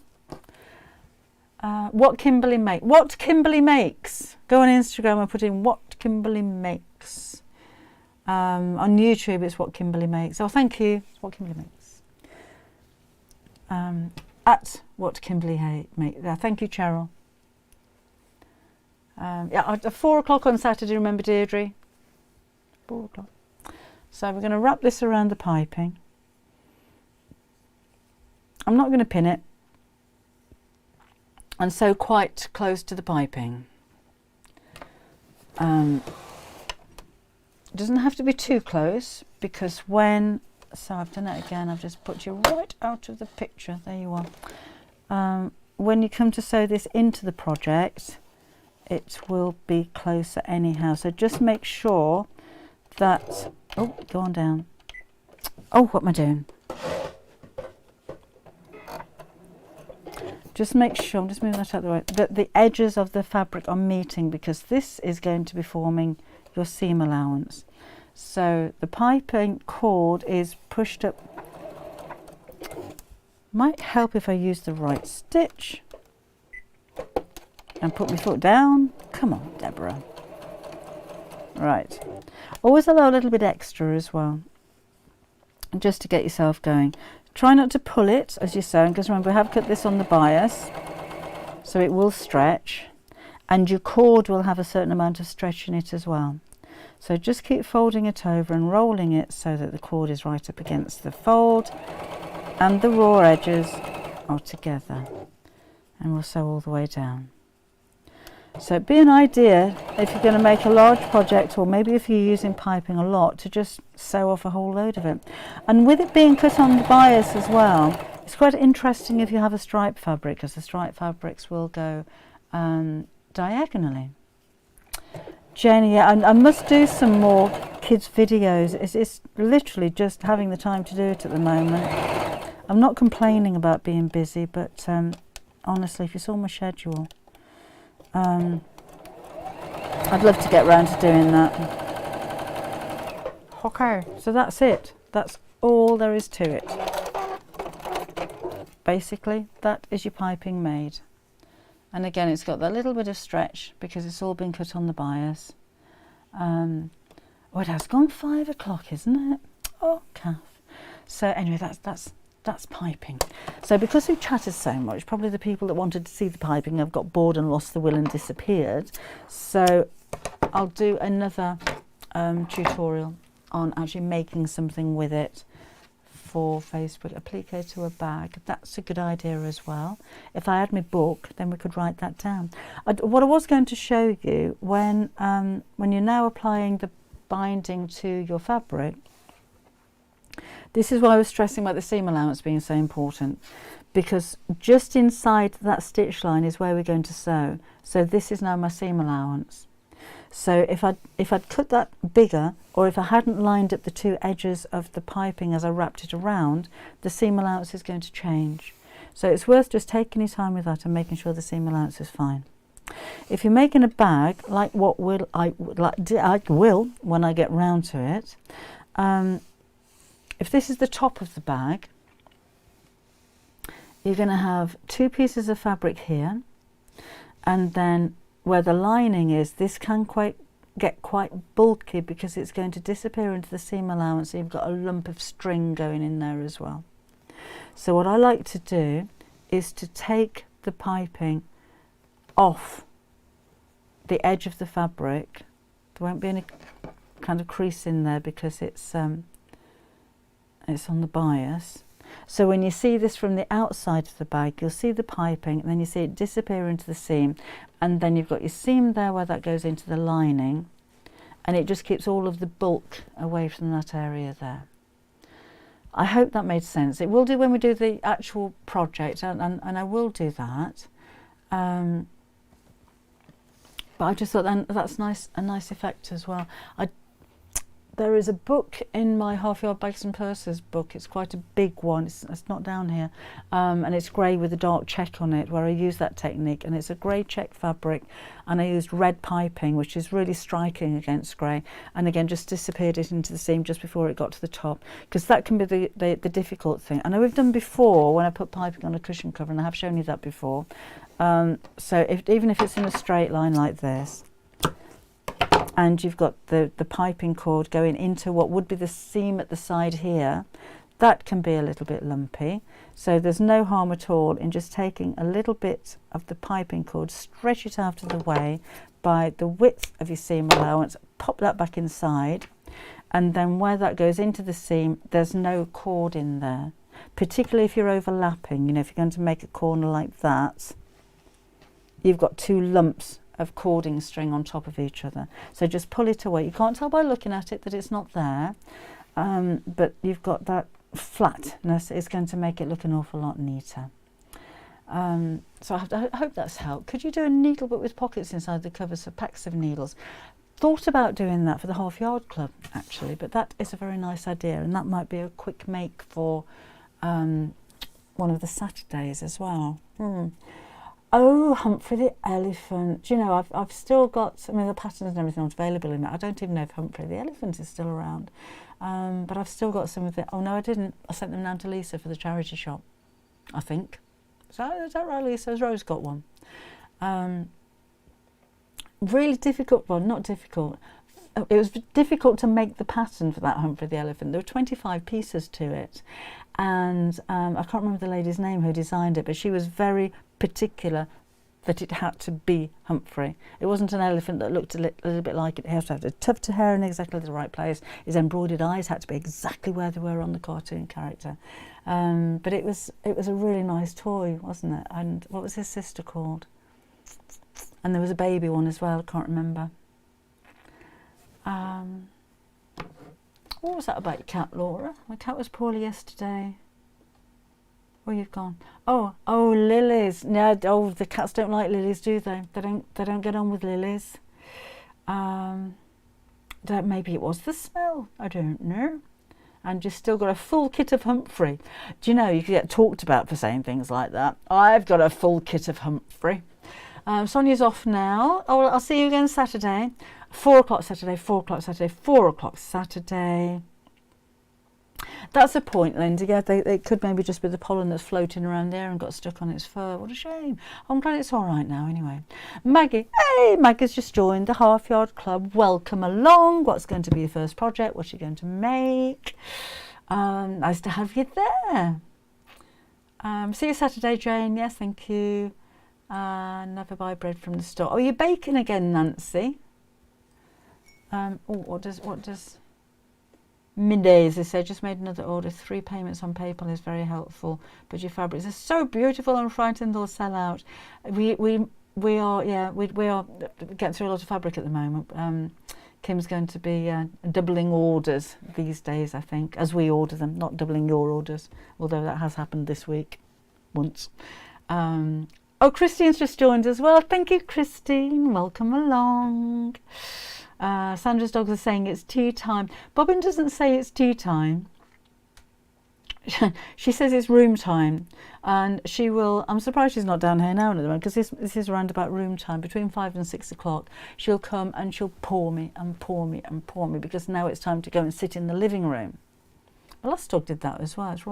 What Kimberly makes. Go on Instagram and put in what Kimberly makes. On YouTube, it's what Kimberly makes. Oh, thank you. It's what Kimberly makes. At what Kimberly makes. Thank you, Cheryl. Yeah, at 4 o'clock on Saturday, remember, Deirdre? 4 o'clock. So we're going to wrap this around the piping. I'm not going to pin it. And sew quite close to the piping. It doesn't have to be too close, because when... So I've done it again. I've just put you right out of the picture. There you are. When you come to sew this into the project, it will be closer anyhow. So just make sure that... Oh, go on down. Oh, what am I doing? Just make sure, I'm just moving that out of the way, that the edges of the fabric are meeting, because this is going to be forming your seam allowance. So the piping cord is pushed up. Might help if I use the right stitch. And put my foot down. Come on, Deborah. Right. Always allow a little bit extra as well, just to get yourself going. Try not to pull it as you're sewing, because remember, we have cut this on the bias, so it will stretch, and your cord will have a certain amount of stretch in it as well. So just keep folding it over and rolling it so that the cord is right up against the fold and the raw edges are together, and we'll sew all the way down. So it'd be an idea, if you're going to make a large project, or maybe if you're using piping a lot, to just sew off a whole load of it. And with it being cut on the bias as well, it's quite interesting if you have a stripe fabric, because the stripe fabrics will go diagonally. Jenny, I must do some more kids videos. It's literally just having the time to do it at the moment. I'm not complaining about being busy, but honestly, if you saw my schedule, I'd love to get around to doing that. Okay, so that's it. That's all there is to it. Basically, that is your piping made. And again, it's got that little bit of stretch because it's all been cut on the bias. Oh, it has gone 5 o'clock, isn't it? Oh, calf. So anyway, that's piping. So because we've chatted so much, probably the people that wanted to see the piping have got bored and lost the will and disappeared. So I'll do another tutorial on actually making something with it for Facebook, applique to a bag. That's a good idea as well. If I had my book, then we could write that down. What I was going to show you, when you're now applying the binding to your fabric, this is why I was stressing about the seam allowance being so important, because just inside that stitch line is where we're going to sew. So this is now my seam allowance. So if I'd cut that bigger, or if I hadn't lined up the two edges of the piping as I wrapped it around, the seam allowance is going to change. So it's worth just taking your time with that and making sure the seam allowance is fine. If you're making a bag, like I will when I get round to it, if this is the top of the bag, you're going to have 2 pieces of fabric here, and then where the lining is, this can quite get quite bulky because it's going to disappear into the seam allowance, so you've got a lump of string going in there as well. So what I like to do is to take the piping off the edge of the fabric. There won't be any kind of crease in there because it's on the bias. So when you see this from the outside of the bag, you'll see the piping, and then you see it disappear into the seam, and then you've got your seam there where that goes into the lining, and it just keeps all of the bulk away from that area there. I hope that made sense. It will do when we do the actual project, and I will do that. But I just thought that's nice, a nice effect as well. There is a book in my Half Yard Bags and Purses book. It's quite a big one. It's not down here, and it's grey with a dark check on it, where I use that technique. And it's a grey check fabric, and I used red piping, which is really striking against grey. And again, just disappeared it into the seam just before it got to the top, because that can be the difficult thing. I know we've done before when I put piping on a cushion cover, and I have shown you that before. So even if it's in a straight line like this, and you've got the piping cord going into what would be the seam at the side here, that can be a little bit lumpy. So there's no harm at all in just taking a little bit of the piping cord, stretch it out of the way by the width of your seam allowance, pop that back inside, and then where that goes into the seam, there's no cord in there. Particularly if you're overlapping, you know, if you're going to make a corner like that, you've got two lumps of cording string on top of each other. So just pull it away. You can't tell by looking at it that it's not there, but you've got that flatness. It's going to make it look an awful lot neater. So I hope that's helped. Could you do a needle book with pockets inside the covers for packs of needles? Thought about doing that for the Half Yard Club actually, but that is a very nice idea, and that might be a quick make for one of the Saturdays as well. Oh, Humphrey the Elephant. Do you know, I've still got, I mean, the patterns and everything are available in it. I don't even know if Humphrey the Elephant is still around. But I've still got some of it. Oh, no, I didn't. I sent them down to Lisa for the charity shop, I think. Is that right, Lisa? Rose got one. Really difficult one, not difficult. It was difficult to make the pattern for that Humphrey the Elephant. There were 25 pieces to it. And I can't remember the lady's name who designed it, but she was very particular that it had to be Humphrey. It wasn't an elephant that looked a little bit like it. It had to have the tuft of hair in exactly the right place. His embroidered eyes had to be exactly where they were on the cartoon character. But it was a really nice toy, wasn't it? And what was his sister called? And there was a baby one as well, I can't remember. What was that about your cat, Laura? My cat was poorly yesterday. Where you've gone? Oh, lilies. No, the cats don't like lilies, do they? They don't get on with lilies. Maybe it was the smell. I don't know. And you've still got a full kit of Humphrey. Do you know you get talked about for saying things like that? I've got a full kit of Humphrey. Sonia's off now. Oh, I'll see you again Saturday. 4 o'clock Saturday, 4 o'clock Saturday, 4 o'clock Saturday. That's a point, Linda. Yeah, it could maybe just be the pollen that's floating around there and got stuck on its fur. What a shame. I'm glad it's all right now anyway. Maggie. Hey, Maggie's just joined the Half Yard Club. Welcome along. What's going to be your first project? What's you going to make? Nice to have you there. See you Saturday, Jane. Yes, thank you. Never buy bread from the store. Oh, you're baking again, Nancy. What does middays, they say, just made another order. 3 payments on PayPal is very helpful, but your fabrics are so beautiful. I'm frightened they'll sell out. We are getting through a lot of fabric at the moment. Kim's going to be doubling orders these days, I think, as we order them, not doubling your orders, although that has happened this week once. Oh, Christine's just joined as well. Thank you, Christine. Welcome along. Sandra's dogs are saying it's tea time. Bobbin doesn't say it's tea time. She says it's room time, and she will. I'm surprised she's not down here now at the moment, because this is around about room time, between 5 and 6 o'clock. She'll come and she'll pour me and pour me and pour me, because now it's time to go and sit in the living room. The last dog did that as well. It's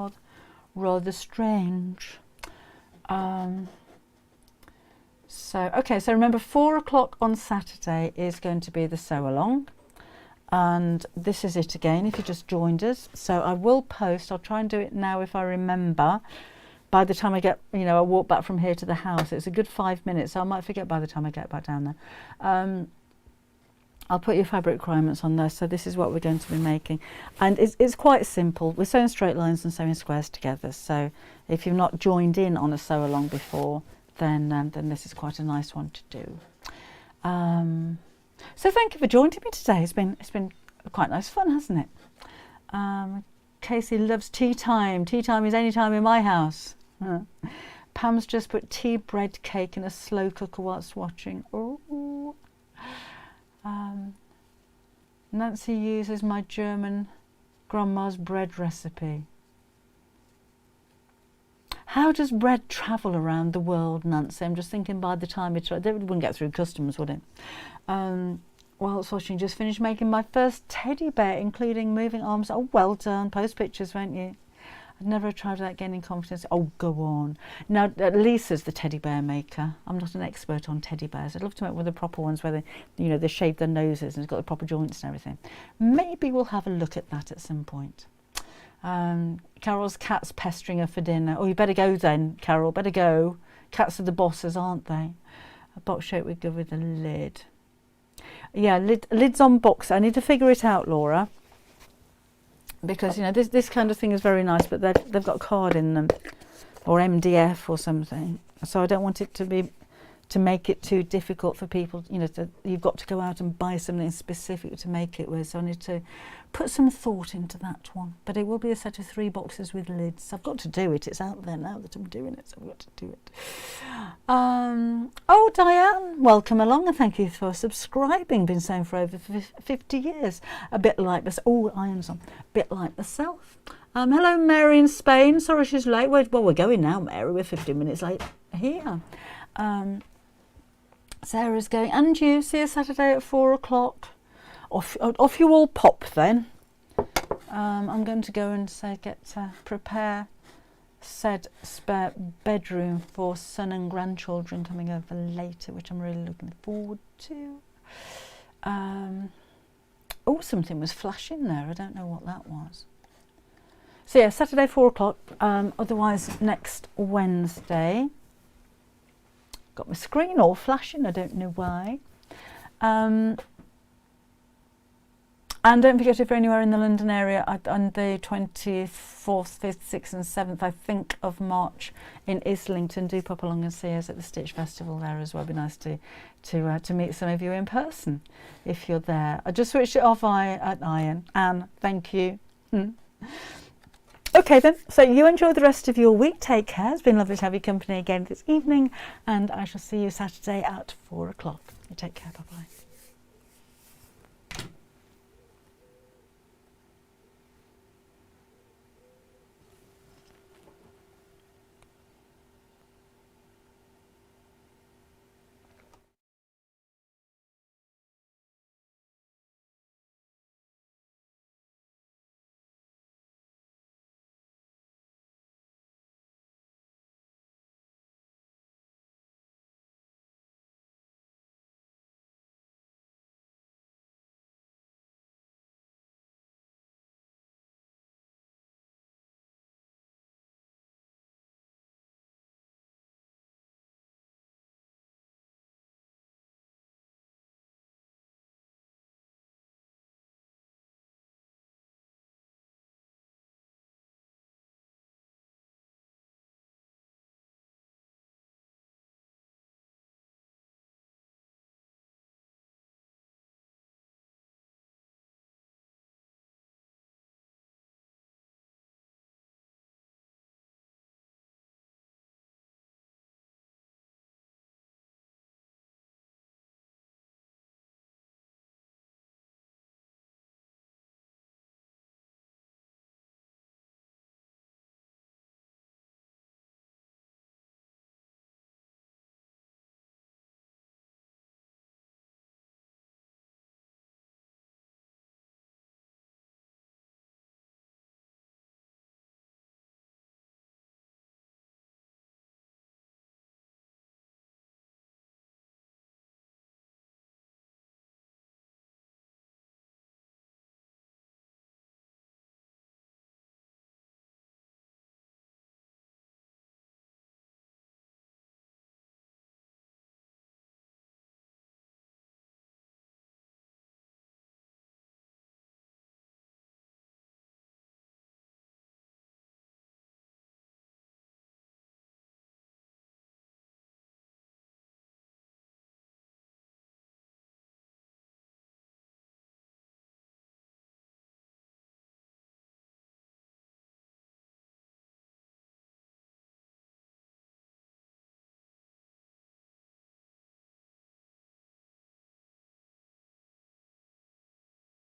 rather strange. So, okay, so remember 4 o'clock on Saturday is going to be the sew along. And this is it again, if you just joined us. So I will post, I'll try and do it now if I remember. By the time I get, I walk back from here to the house, it's a good 5 minutes, so I might forget by the time I get back down there. I'll put your fabric requirements on there. So this is what we're going to be making. And it's quite simple. We're sewing straight lines and sewing squares together. So if you've not joined in on a sew along before, then this is quite a nice one to do. So thank you for joining me today. It's been quite nice fun, hasn't it? Casey loves tea time. Tea time is any time in my house. Pam's just put tea, bread, cake in a slow cooker whilst watching. Oh. Nancy uses my German grandma's bread recipe. How does bread travel around the world, Nancy? I'm just thinking by the time it wouldn't get through customs, would it? Whilst watching, just finished making my first teddy bear, including moving arms. Oh, well done. Post pictures, won't you? I'd never tried without gaining confidence. Oh, go on. Now, Lisa's the teddy bear maker. I'm not an expert on teddy bears. I'd love to make one of the proper ones where they shape their noses and it's got the proper joints and everything. Maybe we'll have a look at that at some point. Carol's cat's pestering her for dinner. Oh, you better go then, Carol. Better go. Cats are the bosses, aren't they? A box shape would go with a lid. Yeah, lids on box. I need to figure it out, Laura. Because this kind of thing is very nice, but they've got card in them, or MDF or something. So I don't want it to make it too difficult for people. You've got to go out and buy something specific to make it with. So I need to put some thought into that one. But it will be a set of 3 boxes with lids. I've got to do it. It's out there now that I'm doing it, so I've got to do it. Oh, Diane, welcome along and thank you for subscribing. Been saying for over 50 years. A bit like this. Oh, irons on. A bit like myself. Hello, Mary in Spain. Sorry she's late. Well, we're going now, Mary. We're 15 minutes late here. Sarah's going, and you see you Saturday at 4 o'clock. Off you all pop then. I'm going to go and prepare said spare bedroom for son and grandchildren coming over later, which I'm really looking forward to. Oh, something was flashing there. I don't know what that was. So yeah, Saturday 4 o'clock. Otherwise next Wednesday. Got my screen all flashing, I don't know why. And don't forget, if you're anywhere in the London area, on the 24th, 5th, 6th and 7th, I think, of March in Islington, do pop along and see us at the Stitch Festival there as well. It'd be nice to meet some of you in person if you're there. I just switched it off at Iron. Anne, thank you. Okay then, so you enjoy the rest of your week. Take care. It's been lovely to have your company again this evening, and I shall see you Saturday at 4 o'clock. You take care. Bye-bye.